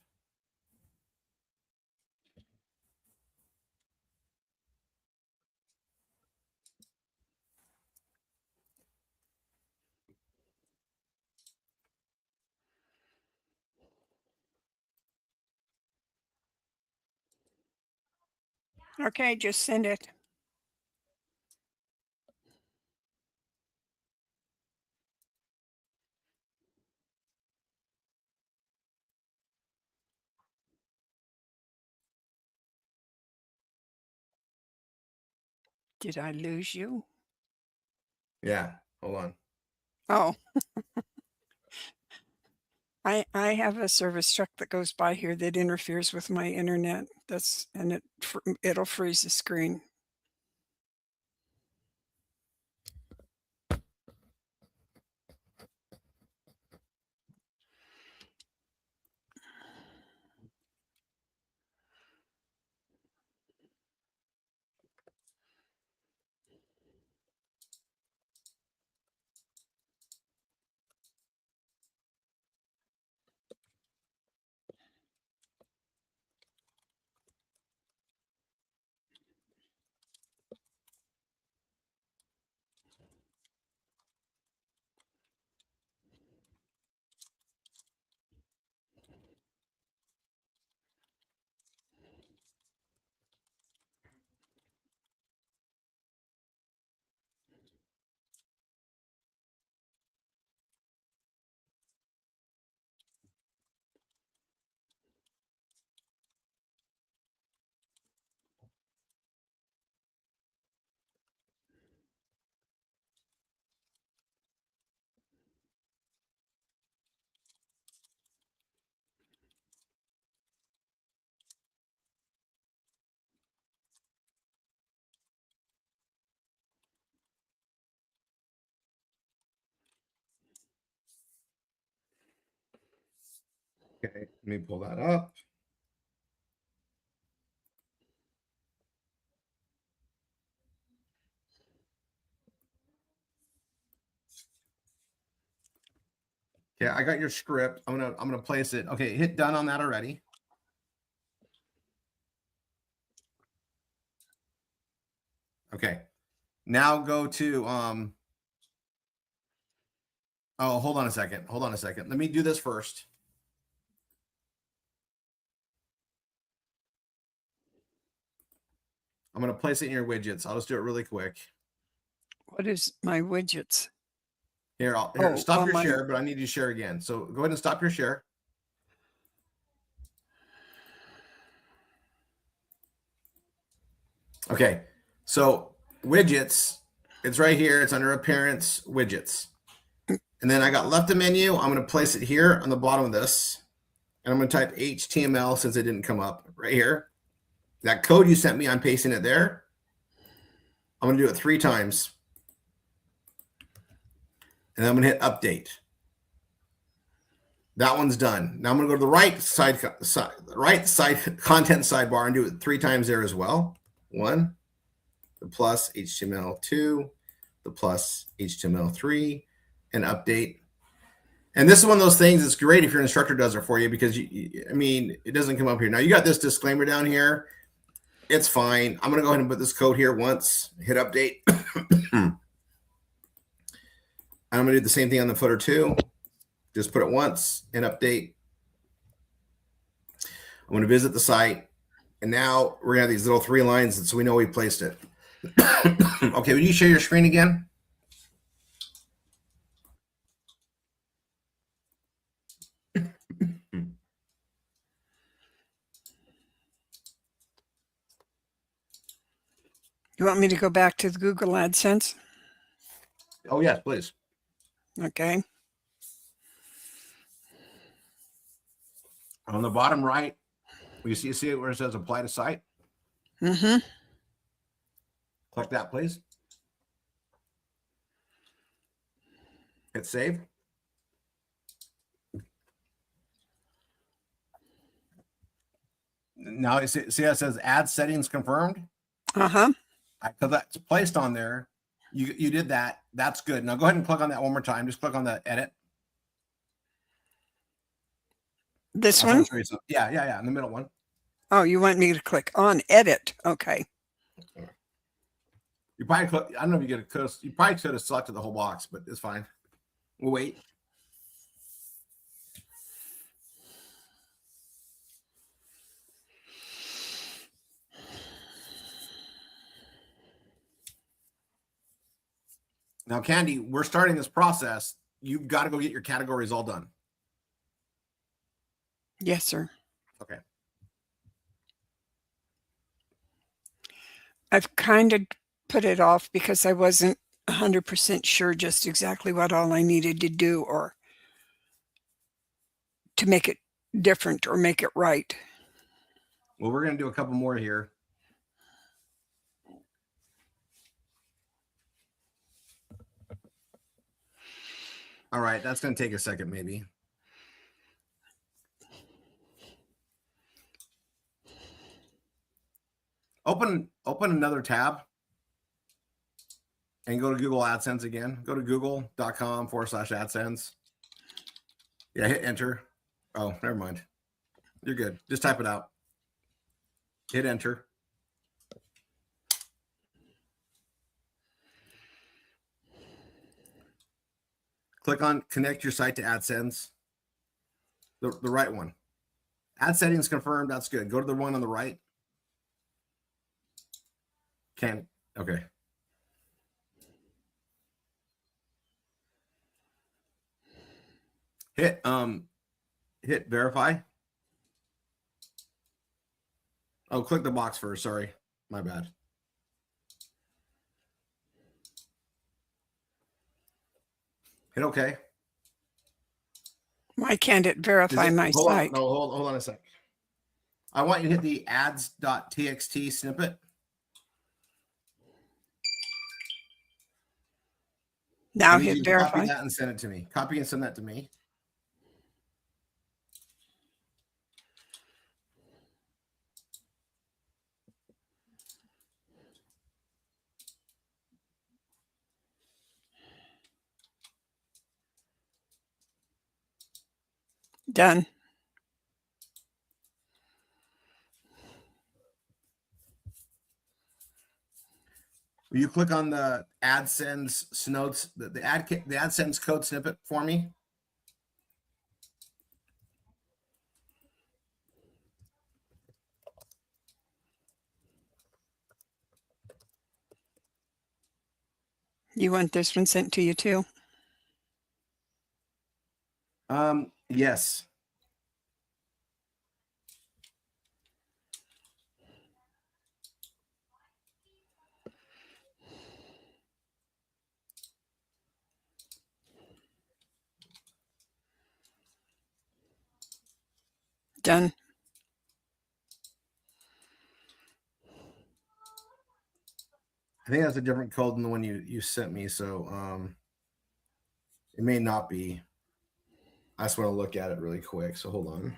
Okay, just send it. Did I lose you? Yeah, hold on. Oh. I have a service truck that goes by here that interferes with my internet. It'll freeze the screen. Okay, let me pull that up. Okay, I got your script. I'm gonna place it. Okay, hit done on that already. Okay. Now go to oh, hold on a second. Hold on a second. Let me do this first. I'm gonna place it in your widgets. I'll just do it really quick. What is my widgets? Here, Oh, stop on your my- share, but I need you to share again. So go ahead and stop your share. Okay, so widgets, it's right here. It's under appearance, widgets. And then I got left a menu. I'm going to place it here on the bottom of this. And I'm going to type HTML since it didn't come up right here. That code you sent me, I'm pasting it there. I'm going to do it 3 times. And I'm going to hit update. That one's done. Now I'm going to go to the right side content sidebar and do it 3 times there as well. 1, the plus HTML2, the plus HTML3, and update. And this is one of those things that's great if your instructor does it for you because I mean, it doesn't come up here. Now you got this disclaimer down here. It's fine. I'm going to go ahead and put this code here once, hit update. I'm going to do the same thing on the footer too. Just put it once and update. I'm going to visit the site. And now we're going to have these little 3 lines so we know we placed it. Okay, will you share your screen again? You want me to go back to the Google AdSense? Oh, yes, please. Okay. On the bottom right, you see where it says apply to site? Mm-hmm. Click that, please. Hit save. Now, see how it says add settings confirmed? Uh-huh. Because that's placed on there. You did that. That's good. Now go ahead and click on that one more time. Just click on the edit. This I'll one? show you something. Yeah, in the middle one. Oh, you want me to click on edit. Okay. You probably click, I don't know if you get a code. You probably could have selected the whole box, but it's fine. We'll wait. Now, Candy, we're starting this process. You've got to go get your categories all done. Yes, sir. Okay. I've kind of put it off because I wasn't 100% sure just exactly what all I needed to do or to make it different or make it right. Well, we're going to do a couple more here. All right, that's going to take a second, maybe. Open another tab and go to Google AdSense again. Go to google.com/AdSense. Yeah, hit enter. Oh, never mind. You're good. Just type it out. Hit enter. Click on connect your site to AdSense. The right one. Ad settings confirmed. That's good. Go to the one on the right. Okay. Hit verify. Oh, click the box first. Sorry, my bad. Hit OK. Why can't it verify my site? Hold on a sec. I want you to hit the ads.txt snippet. Now I need you hit to verify. Copy that and send it to me. Copy and send that to me. Done. Will you click on the AdSense notes, the AdSense code snippet for me? You want this one sent to you too? Yes. Done. I think that's a different code than the one you sent me, so it may not be. I just want to look at it really quick, so hold on.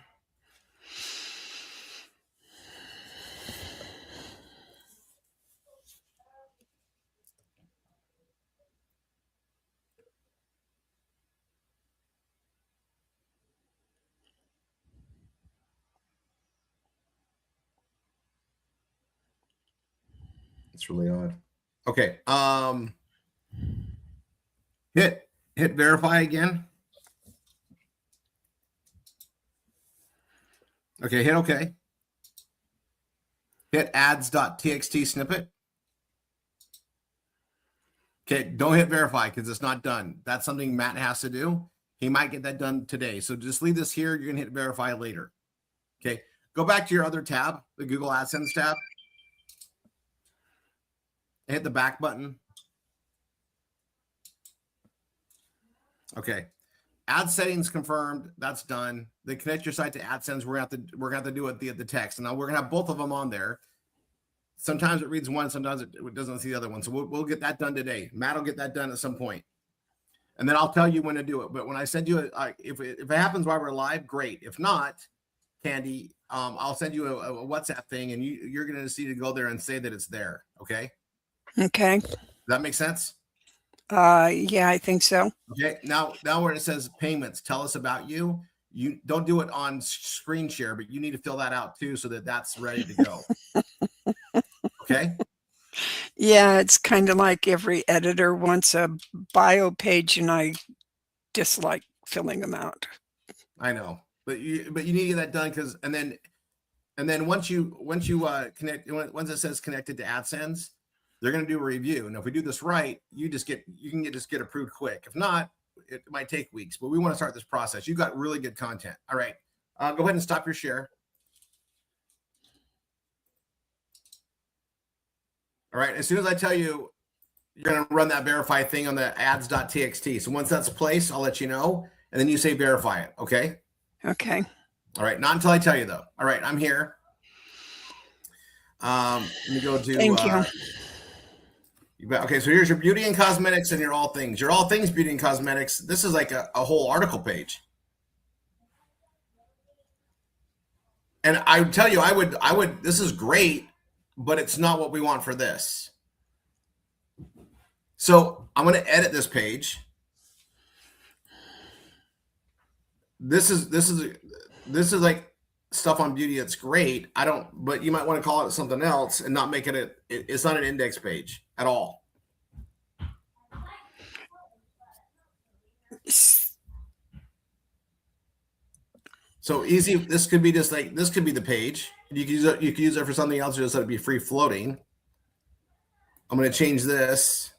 It's really odd. Okay. Hit verify again. Okay, hit OK. Hit ads.txt snippet. Okay, don't hit verify because it's not done. That's something Matt has to do. He might get that done today. So just leave this here. You're going to hit verify later. Okay, go back to your other tab, the Google AdSense tab. Hit the back button. Okay. Ad settings confirmed. That's done. Then connect your site to AdSense. We're gonna have to do it the text. And now we're gonna have both of them on there. Sometimes it reads one, sometimes it doesn't see the other one. So we'll get that done today. Matt will get that done at some point. And then I'll tell you when to do it. But when I send you if it happens while we're live, great. If not, Candy, I'll send you a WhatsApp thing, and you're gonna just need to go there and say that it's there. Okay. Okay. Does that make sense? Yeah, I think so. Okay, now where it says payments, tell us about you. You don't do it on screen share, but you need to fill that out too so that that's ready to go. Okay. Yeah, it's kind of like every editor wants a bio page, and I dislike filling them out. I know, but you need to get that done because and then once you connect, once it says connected to AdSense, they're going to do a review. And if we do this right, you can just get approved quick. If not, it might take weeks, but we want to start this process. You've got really good content. All right. Go ahead and stop your share. All right. As soon as I tell you, you're going to run that verify thing on the ads.txt. So once that's placed, I'll let you know. And then you say verify it. Okay. Okay. All right, not until I tell you though. All right, I'm here. Let me go to. Thank you. Okay, so here's your beauty and cosmetics and your all things. Your all things beauty and cosmetics. This is like a whole article page. And I would tell you, I would, this is great, but it's not what we want for this. So I'm going to edit this page. This is like stuff on beauty that's great. But you might want to call it something else and not make it it's not an index page at all. So easy. This could be just like, this could be the page. You could use it for something else, or just let it be free floating. I'm going to change this.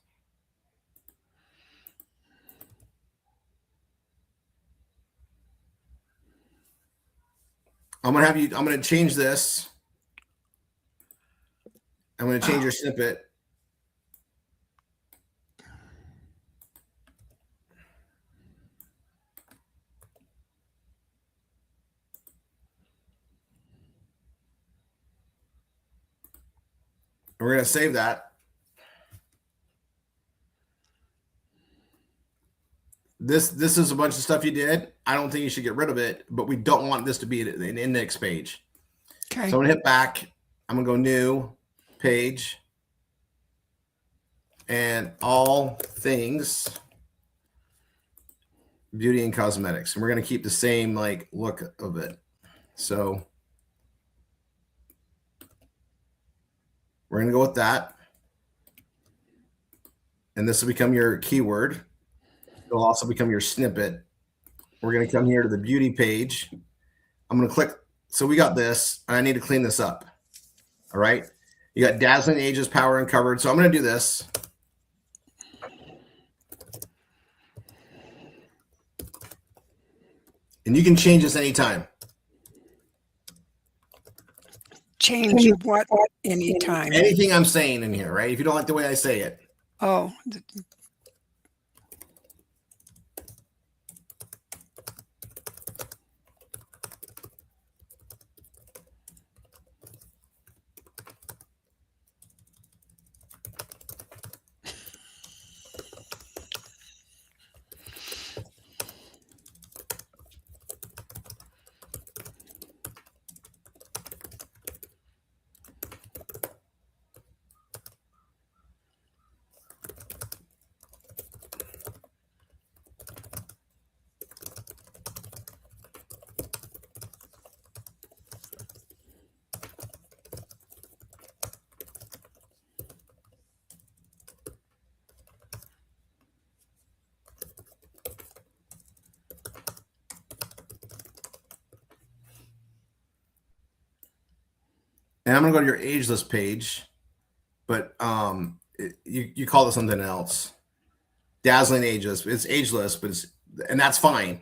I'm going to change this. I'm going to change your snippet. And we're going to save that. This is a bunch of stuff you did. I don't think you should get rid of it, but we don't want this to be an index page. Okay. So I'm going to hit back. I'm going to go new page and all things beauty and cosmetics. And we're going to keep the same like look of it. So we're going to go with that. And this will become your keyword. It'll also become your snippet. We're going to come here to the beauty page. I'm going to click. So we got this, and I need to clean this up. All right. You got dazzling ages, power uncovered. So I'm going to do this. And you can change this anytime. Change what anytime? Anything I'm saying in here, right? If you don't like the way I say it. Oh, And I'm going to go to your ageless page. But you call it something else. Dazzling ageless. It's ageless, but and that's fine.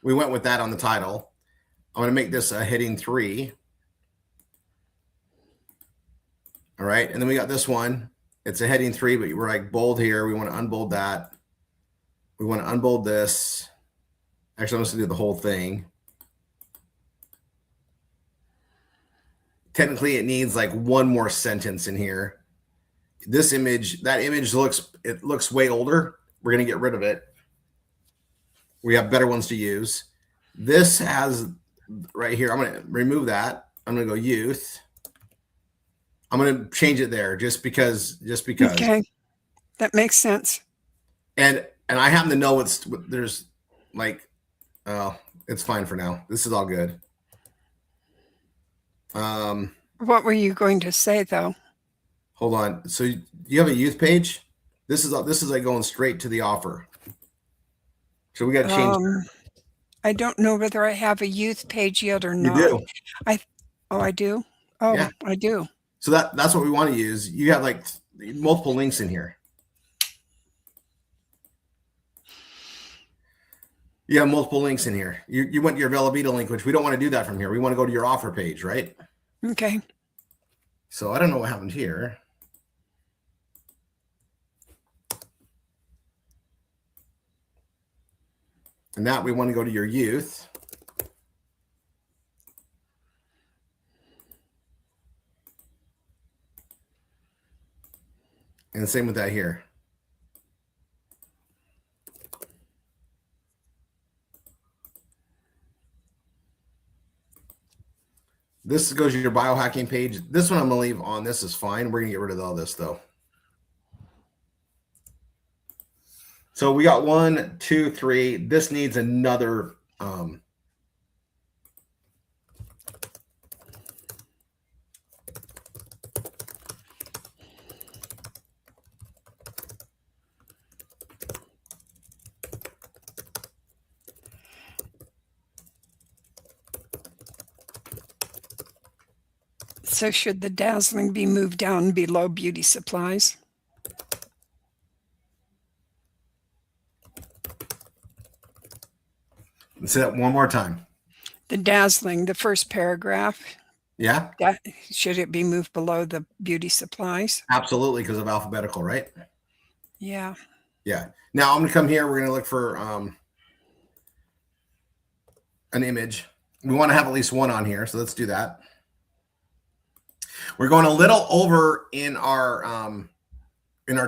We went with that on the title. I'm going to make this a heading 3. All right. And then we got this one. It's a heading 3, but we're like bold here. We want to unbold that. We want to unbold this. Actually, I'm just going to do the whole thing. Technically, it needs like one more sentence in here. This image, that image looks way older. We're going to get rid of it. We have better ones to use. This has right here. I'm going to remove that. I'm going to go youth. I'm going to change it there just because. okay. That makes sense. And I happen to know there's like, oh, it's fine for now. This is all good. What were you going to say though? Hold on. So you have a youth page? This is like going straight to the offer. So we got to change. I don't know whether I have a youth page yet or not. You do. I do. Oh, Yeah. I do. So that's what we want to use. You have like multiple links in here. You have multiple links in here. You went to your Velveeta link, which we don't want to do that from here. We want to go to your offer page, right? Okay. So I don't know what happened here. And that we want to go to your youth. And the same with that here. This goes to your biohacking page. This one I'm gonna leave on. This is fine. We're gonna get rid of all this though. So we got 1, 2, 3. This needs another So should the dazzling be moved down below beauty supplies? say that one more time. The dazzling, the first paragraph, Yeah, that should it be moved below the beauty supplies? absolutely, because of alphabetical, right? Yeah. Yeah. Now I'm gonna come here. We're gonna look for an image. We want to have at least one on here, so let's do that. We're going a little over in our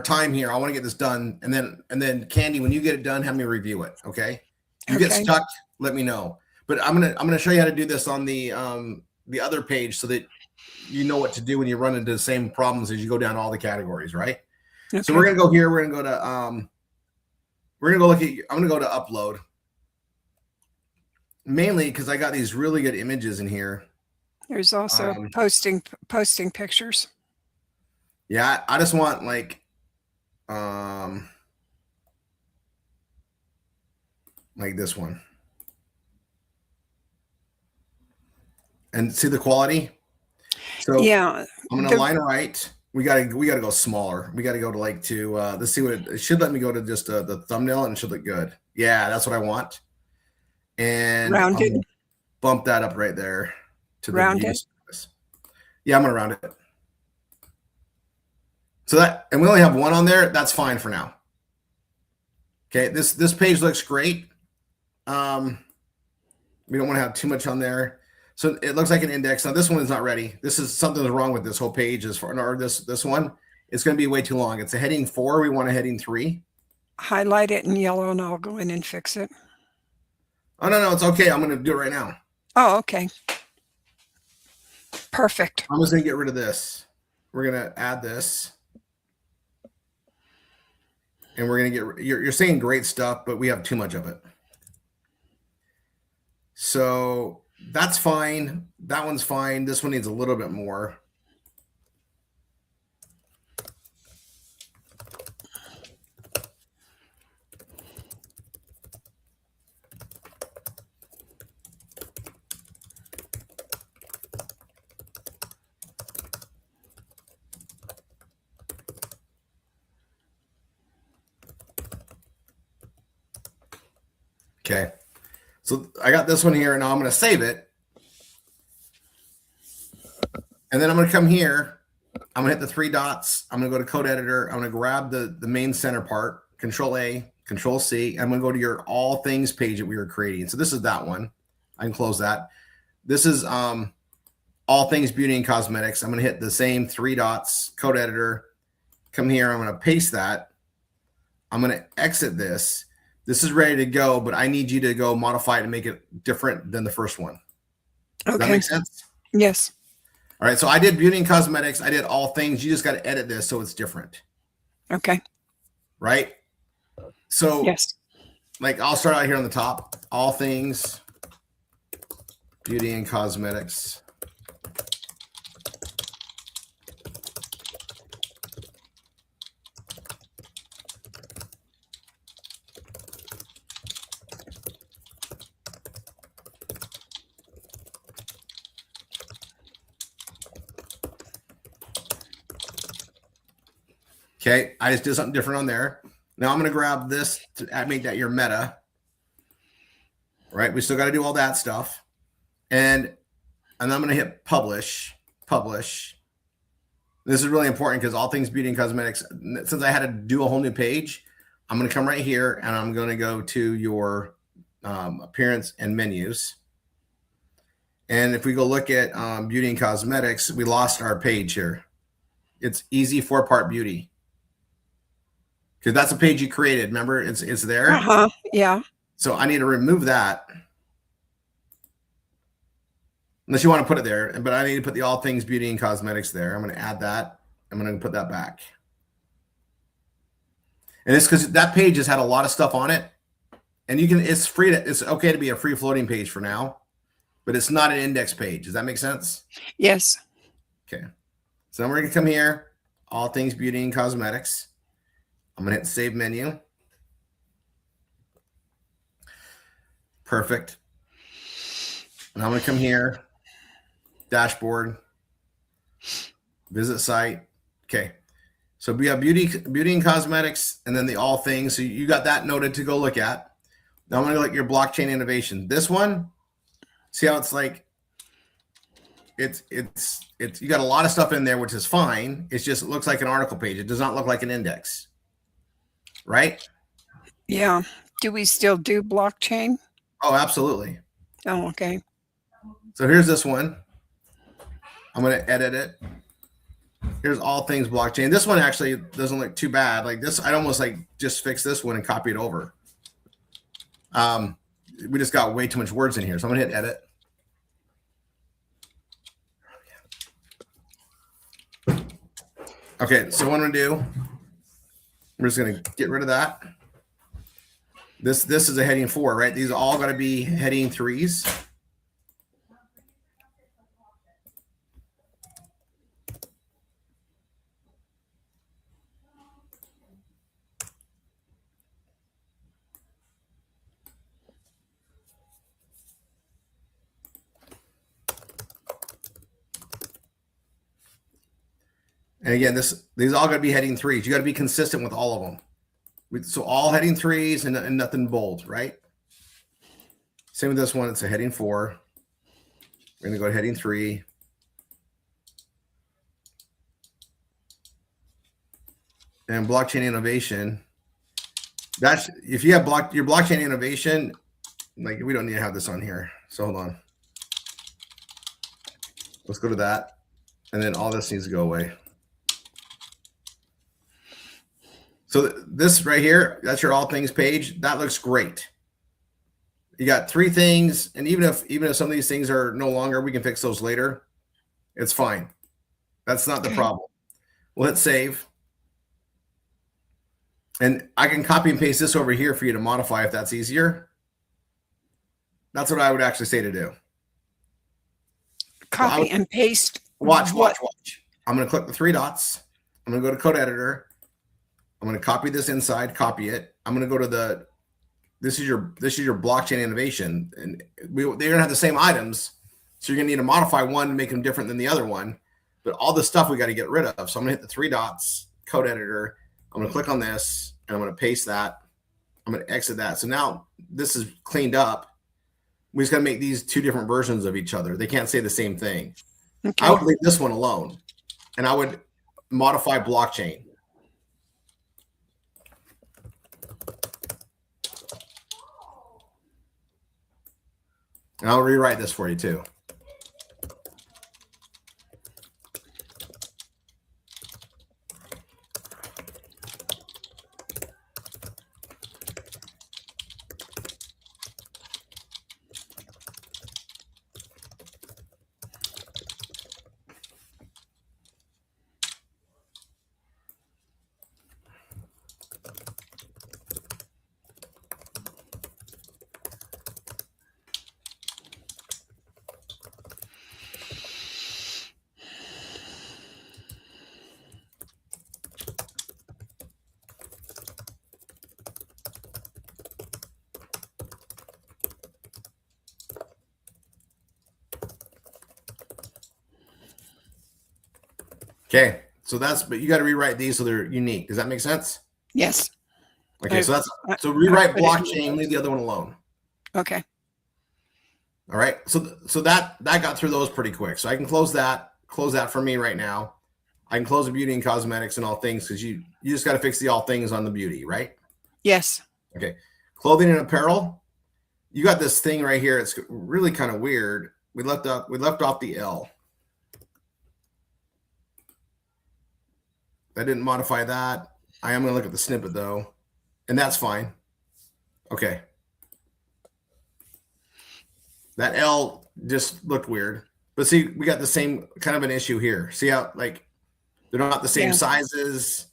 time here. I want to get this done, and then Candy, when you get it done, have me review it. Okay. You get Okay. stuck, let me know. But I'm gonna show you how to do this on the other page so that you know what to do when you run into the same problems as you go down all the categories, right? Okay. So we're gonna go here. We're gonna go to we're gonna go look at. I'm gonna go to upload. Mainly because I got these really good images in here. There's also posting pictures. Yeah, I just want like this one. And see the quality? So Yeah. I'm gonna line right. We gotta go smaller. We gotta go to let's see what it should let me go to just the thumbnail and it should look good. Yeah, that's what I want. And Rounded. I'm gonna bump that up right there to the Rounded. view size. Yeah, I'm gonna round it. So that, and we only have one on there. That's fine for now. Okay, this page looks great. We don't want to have too much on there. So it looks like an index. Now this one is not ready. This is something that's wrong with this whole page. Or this one, it's going to be way too long. It's a heading 4. We want a heading 3. Highlight it in yellow and I'll go in and fix it. Oh no, it's okay. I'm going to do it right now. Oh, okay. Perfect. I'm just going to get rid of this. We're going to add this. And we're going to get, you're saying great stuff, but we have too much of it. So that's fine. That one's fine. This one needs a little bit more. Okay. So I got this one here, and now I'm going to save it. And then I'm going to come here. I'm going to hit the 3 dots. I'm going to go to code editor. I'm going to grab the main center part, Control A, Control C. I'm going to go to your all things page that we were creating. So this is that one. I can close that. This is all things beauty and cosmetics. I'm going to hit the same 3 dots, code editor. Come here. I'm going to paste that. I'm going to exit this. This is ready to go, but I need you to go modify it and make it different than the first one. Does that make sense? Yes. All right. So I did beauty and cosmetics. I did all things. You just got to edit this so it's different. Okay. Right. So yes. Like I'll start out here on the top. All things beauty and cosmetics. Okay, I just did something different on there. Now I'm going to grab this to make that your meta. Right, we still got to do all that stuff. And I'm going to hit publish. This is really important because all things beauty and cosmetics, since I had to do a whole new page, I'm going to come right here and I'm going to go to your appearance and menus. And if we go look at beauty and cosmetics, we lost our page here. It's easy 4-part beauty. because that's a page you created. Remember, it's there. Uh-huh. Yeah. So I need to remove that. Unless you want to put it there, but I need to put the all things beauty and cosmetics there. I'm going to add that. I'm going to put that back. And it's because that page has had a lot of stuff on it. And it's free it's okay to be a free floating page for now, but it's not an index page. Does that make sense? Yes. Okay. So we're going to come here, all things beauty and cosmetics. I'm going to hit save menu. Perfect. And I'm going to come here, dashboard, visit site. Okay. So we have beauty and cosmetics, and then the all things. So you got that noted to go look at. Now I'm going to look at your blockchain innovation. This one, see how it's like, it's you got a lot of stuff in there, which is fine. It's just, it looks like an article page. It does not look like an index, right? Yeah. Do we still do blockchain? Oh, absolutely. Oh, okay. So here's this one. I'm going to edit it. Here's all things blockchain. This one actually doesn't look too bad. Like this, I'd almost like just fix this one and copy it over. We just got way too much words in here. So I'm going to hit edit. Okay, so what I'm going to do, we're just going to get rid of that. This is a heading 4, right? These are all got to be heading 3s. And again, these all got to be heading 3s. You got to be consistent with all of them. So all heading 3s and nothing bold, right? Same with this one. It's a heading 4. We're going to go to heading 3. And blockchain innovation. That's if you have your blockchain innovation, like we don't need to have this on here. So hold on. Let's go to that. And then all this needs to go away. So this right here, that's your all things page. That looks great. You got 3 things, and even if some of these things are no longer, we can fix those later. It's fine. That's not the problem. We'll hit save. And I can copy and paste this over here for you to modify if that's easier. That's what I would actually say to do. Copy and paste. Watch. I'm going to click the 3 dots. I'm going to go to code editor. I'm going to copy this inside, copy it. I'm going to go to this is your blockchain innovation, and they're going to have the same items. So you're going to need to modify one to make them different than the other one. But all the stuff we got to get rid of. So I'm going to hit the 3 dots, code editor. I'm going to click on this, and I'm going to paste that. I'm going to exit that. So now this is cleaned up. We just got to make these 2 different versions of each other. They can't say the same thing. Okay. I would leave this one alone, and I would modify blockchain. And I'll rewrite this for you too. Okay, so but you got to rewrite these so they're unique. Does that make sense? Yes. Okay, so rewrite blockchain, leave the other one alone. Okay. All right, so that got through those pretty quick. So I can close that for me right now. I can close the beauty and cosmetics and all things because you just got to fix the all things on the beauty, right? Yes. Okay, clothing and apparel. You got this thing right here. It's really kind of weird. We left off the L. I didn't modify that. I am going to look at the snippet though, and that's fine. Okay. That L just looked weird. But see, we got the same kind of an issue here. See how like they're not the same Yeah. sizes.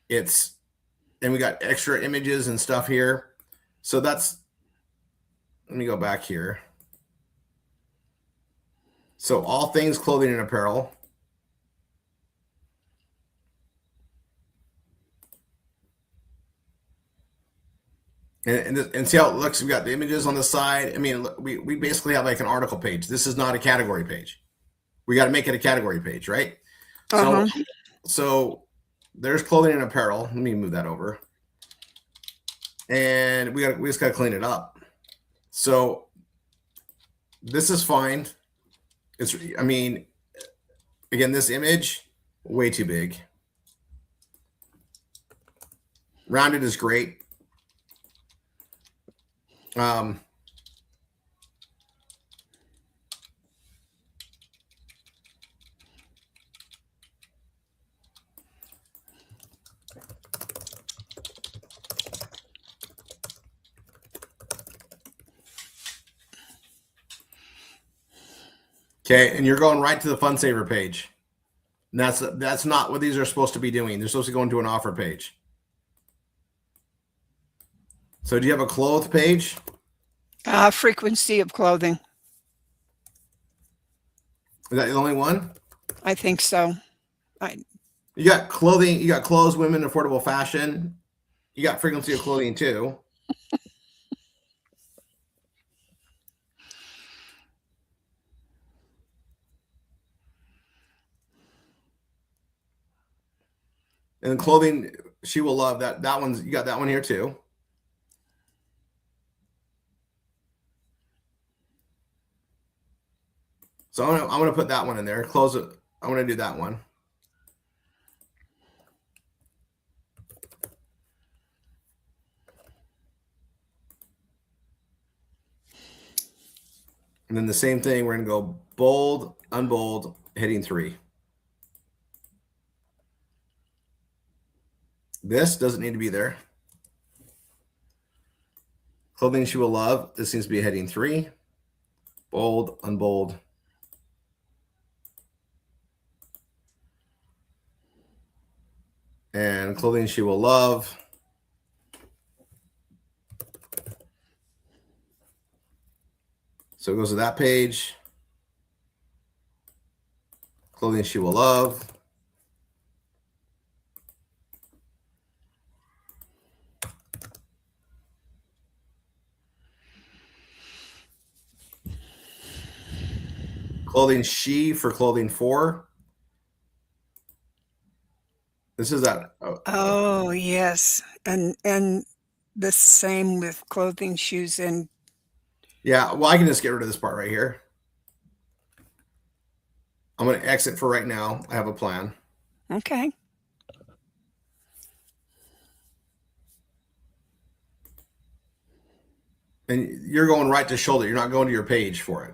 And we got extra images and stuff here. So let me go back here. So all things clothing and apparel. And see how it looks. We got the images on the side. I mean, we basically have like an article page. This is not a category page. We got to make it a category page, right? Uh-huh. So there's clothing and apparel. Let me move that over. And we just got to clean it up. So this is fine. I mean, again, this image, way too big. Rounded is great. Okay, and you're going right to the Fun Saver page. And that's not what these are supposed to be doing. They're supposed to go into an offer page. So do you have a clothes page? Frequency of clothing. Is that the only one? I think so. You got clothing, you got clothes, women, affordable fashion. You got frequency of clothing too. And clothing, she will love that. That one's, you got that one here too. So I'm gonna put that one in there. Close it. I want to do that one. And then the same thing, we're gonna go bold, unbold, heading 3. This doesn't need to be there. Clothing she will love. This needs to be heading 3. Bold, unbold. And clothing she will love. So it goes to that page. Clothing she will love. Clothing she for clothing for. This is that. Oh, yes. And the same with clothing, shoes, and Yeah, well, I can just get rid of this part right here. I'm going to exit for right now. I have a plan. okay. And you're going right to shoulder. You're not going to your page for it.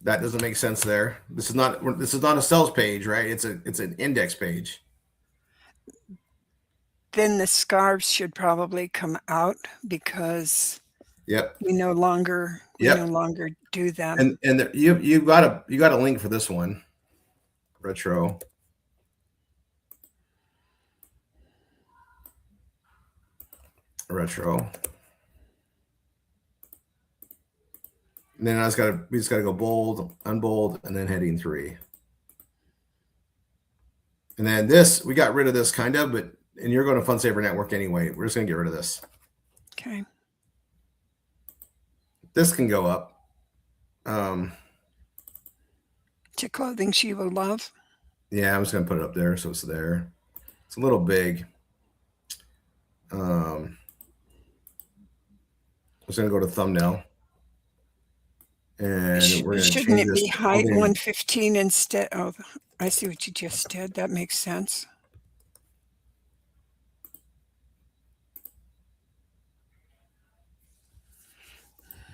That doesn't make sense there. This is not a sales page, right? It's an index page. Then the scarves should probably come out because Yep. we no longer do them. And you got a link for this one. Retro. And then we just gotta go bold, unbold, and then heading 3. And then this, we got rid of this kind of, and you're going to Fun Saver Network anyway. We're just gonna get rid of this. Okay. This can go up. To clothing she will love. Yeah, I'm just gonna put it up there so it's there. It's a little big. I'm just gonna go to thumbnail. And we're going to Shouldn't change it this be height clothing. 115 instead? Oh, I see what you just did. That makes sense.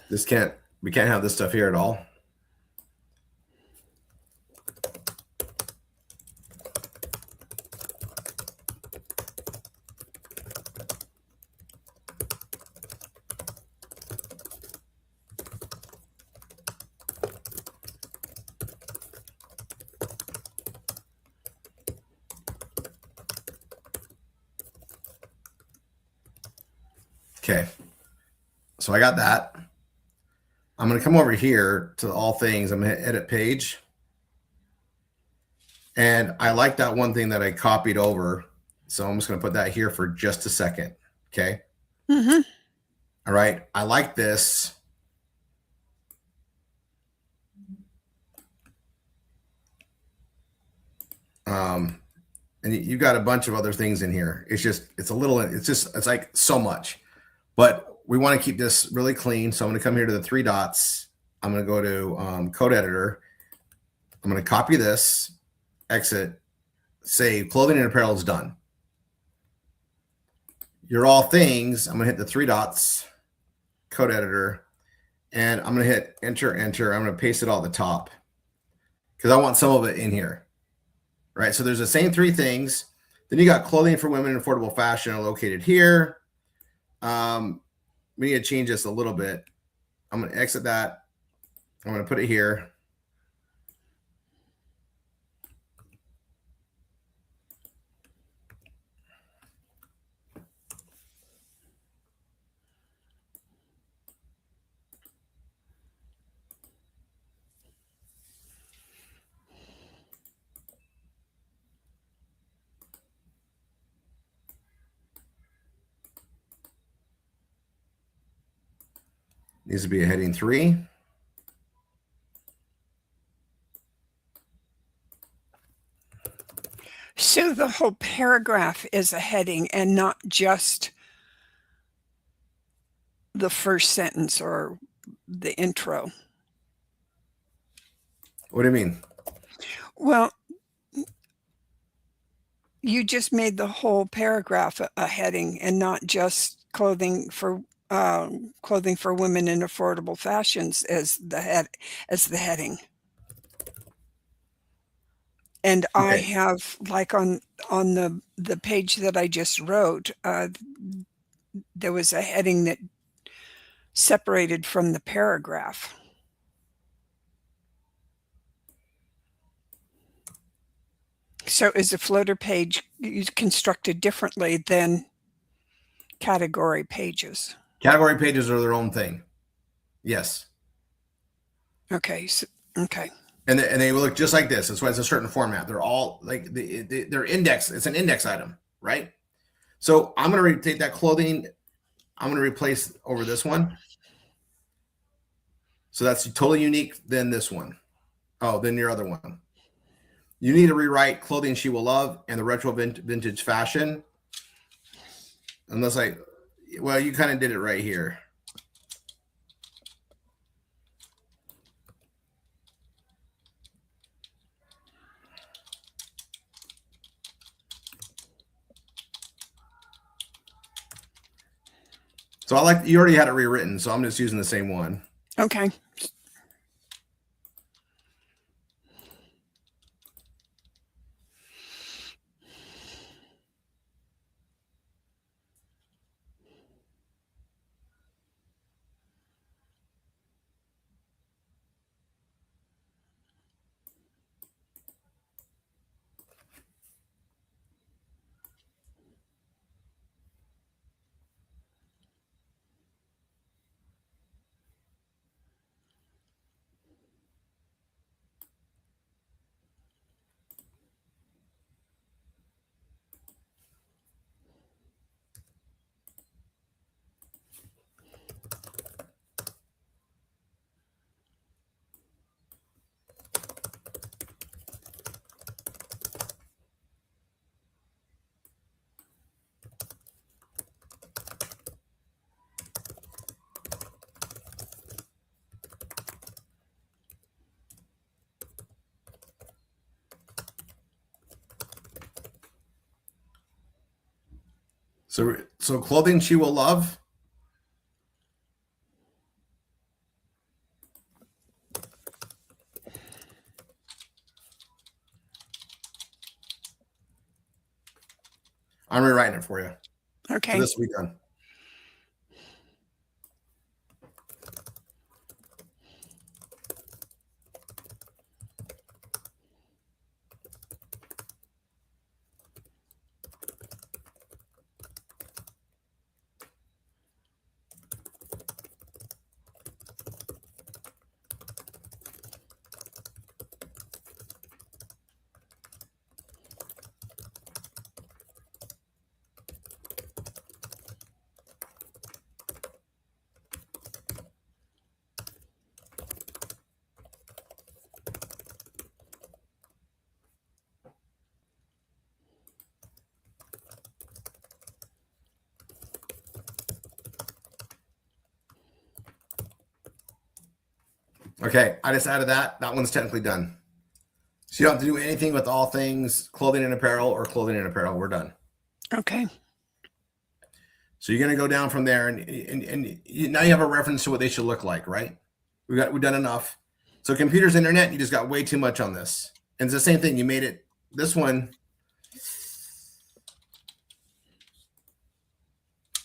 We can't have this stuff here at all. Okay. So I got that. I'm going to come over here to all things. I'm going to hit edit page. And I like that one thing that I copied over. So I'm just going to put that here for just a second. Okay. Mm-hmm. All right. I like this. And you got a bunch of other things in here. It's like so much, but we want to keep this really clean. So I'm going to come here to the three dots. I'm going to go to code editor. I'm going to copy this, exit, save. Clothing and apparel is done. Your all things. I'm going to hit the three dots, code editor, and I'm going to hit enter, enter. I'm going to paste it all at the top because I want some of it in here. Right. So there's the same three things. Then you got clothing for women in affordable fashion are located here. We need to change this a little bit. I'm going to exit that. I'm going to put it here. Needs to be a heading 3. So the whole paragraph is a heading and not just the first sentence or the intro. What do you mean? Well, you just made the whole paragraph a heading and not just clothing for women in affordable fashions as the heading. And I Okay. have, like, on the page that I just wrote, there was a heading that separated from the paragraph. So is a floater page constructed differently than category pages? Category pages are their own thing. Yes. Okay. Okay. And they will look just like this. That's why it's a certain format. They're all like they're index. It's an index item, right? So I'm going to take that clothing. I'm going to replace over this one. So that's totally unique than this one. Oh, then your other one. You need to rewrite clothing she will love and the retro vintage fashion. Unless well, you kind of did it right here. So you already had it rewritten, so I'm just using the same one. Okay. So clothing she will love. I'm rewriting it for you. Okay. So this will be done. Okay, I just added that. That one's technically done. So you don't have to do anything with all things clothing and apparel or clothing and apparel. We're done. Okay. So you're going to go down from there, and now you have a reference to what they should look like, right? We've done enough. So computers, internet, you just got way too much on this. And it's the same thing. You made it, this one.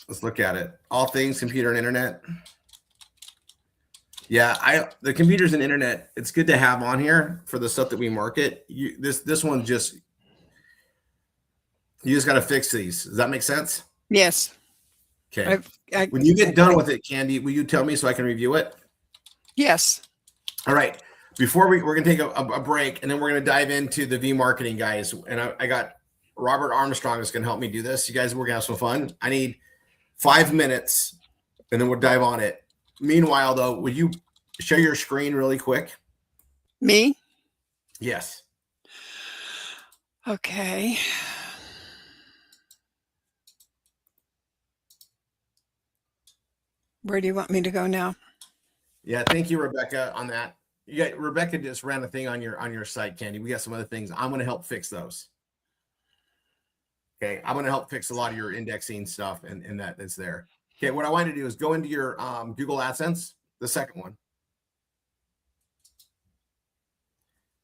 Let's look at it. All things computer and internet. Yeah, the computers and internet, it's good to have on here for the stuff that we market. This one just, you just got to fix these. Does that make sense? Yes. Okay. When you get done with it, Candy, will you tell me so I can review it? Yes. All right. Before we're going to take a break, and then we're going to dive into the V marketing guys. And I got Robert Armstrong is going to help me do this. You guys, we're going to have some fun. I need 5 minutes, and then we'll dive on it. Meanwhile, though, would you share your screen really quick? Me? Yes. Okay. Where do you want me to go now? Yeah, thank you, Rebecca, on that. Rebecca just ran a thing on your site, Candy. We got some other things. I'm going to help fix those. Okay, I'm going to help fix a lot of your indexing stuff and that's there. Okay, what I want to do is go into your Google AdSense, the second one,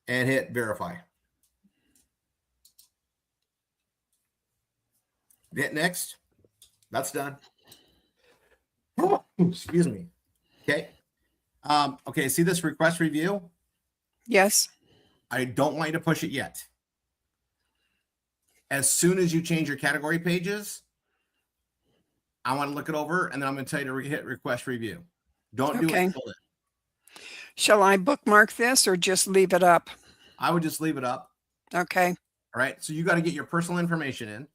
and hit verify. Hit next. That's done. Excuse me. Okay. Okay, see this request review? Yes. I don't want you to push it yet. As soon as you change your category pages, I want to look it over, and then I'm going to tell you to hit request review. Don't do it until then. Shall I bookmark this or just leave it up? I would just leave it up. Okay. All right. So you got to get your personal information in.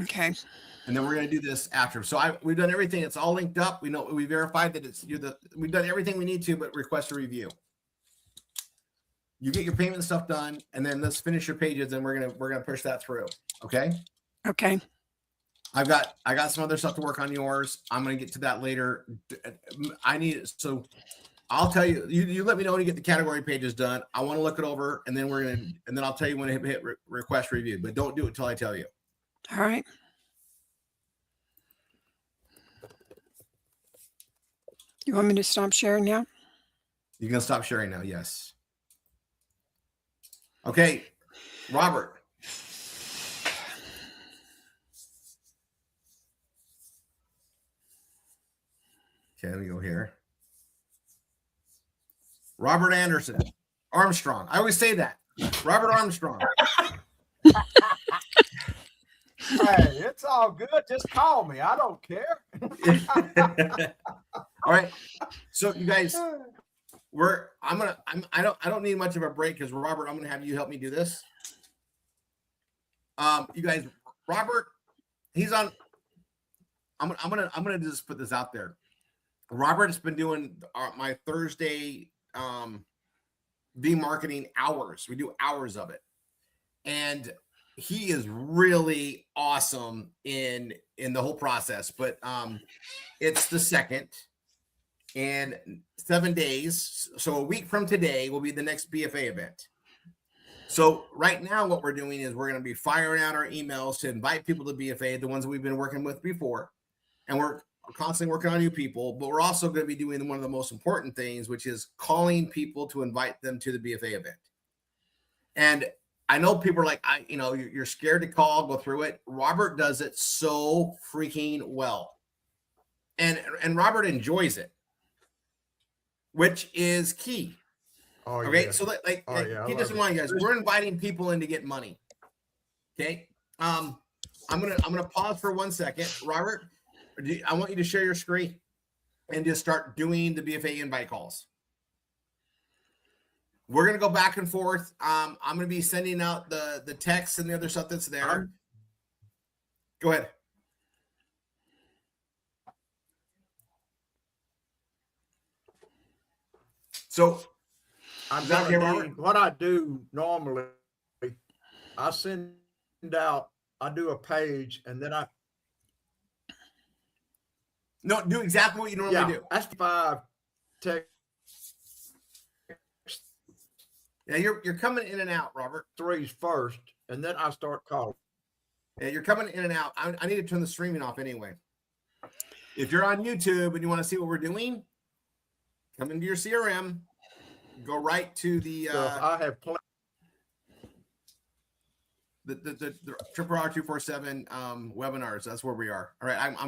Okay. And then we're going to do this after. So we've done everything. It's all linked up. We verified that we've done everything we need to, but request a review. You get your payment stuff done, and then let's finish your pages, and we're gonna push that through. Okay. Okay. I got some other stuff to work on yours. I'm gonna get to that later. I need it. So I'll tell you. You let me know when you get the category pages done. I want to look it over, and then I'll tell you when to hit request review. But don't do it until I tell you. All right. You want me to stop sharing now? You can stop sharing now. Yes. Okay, Robert. Okay, let me go here. Robert Armstrong. I always say that. Robert Armstrong. Hey, it's all good. Just call me. I don't care. All right. So you guys, I don't need much of a break because Robert, I'm gonna have you help me do this. You guys, Robert, he's on. I'm gonna just put this out there. Robert's been doing my Thursday V marketing hours. We do hours of it, and he is really awesome in the whole process. But it's the second, and 7 days. So a week from today will be the next BFA event. So right now, what we're doing is we're going to be firing out our emails to invite people to BFA, the ones that we've been working with before, and we're constantly working on new people. But we're also going to be doing one of the most important things, which is calling people to invite them to the BFA event. And I know people are like, you're scared to call, go through it. Robert does it so freaking well, and Robert enjoys it, which is key. Oh, Okay, yeah. so Yeah, keep this in mind, guys. We're inviting people in to get money. Okay, I'm gonna pause for 1 second, Robert. I want you to share your screen and just start doing the BFA invite calls. We're gonna go back and forth. I'm gonna be sending out the text and the other stuff that's there. Go ahead. So I'm Is that okay, gonna Robert? what I do normally, I send out, I do a page, and then no, do exactly what you normally do. that's 5 text Yeah, you're coming in and out, Robert. threes first, and then I start calling. Yeah, you're coming in and out. I need to turn the streaming off anyway. If you're on YouTube and you want to see what we're doing, come into your CRM, go right to the So if I have RRR247 webinars. That's where we are. All right, I'm gonna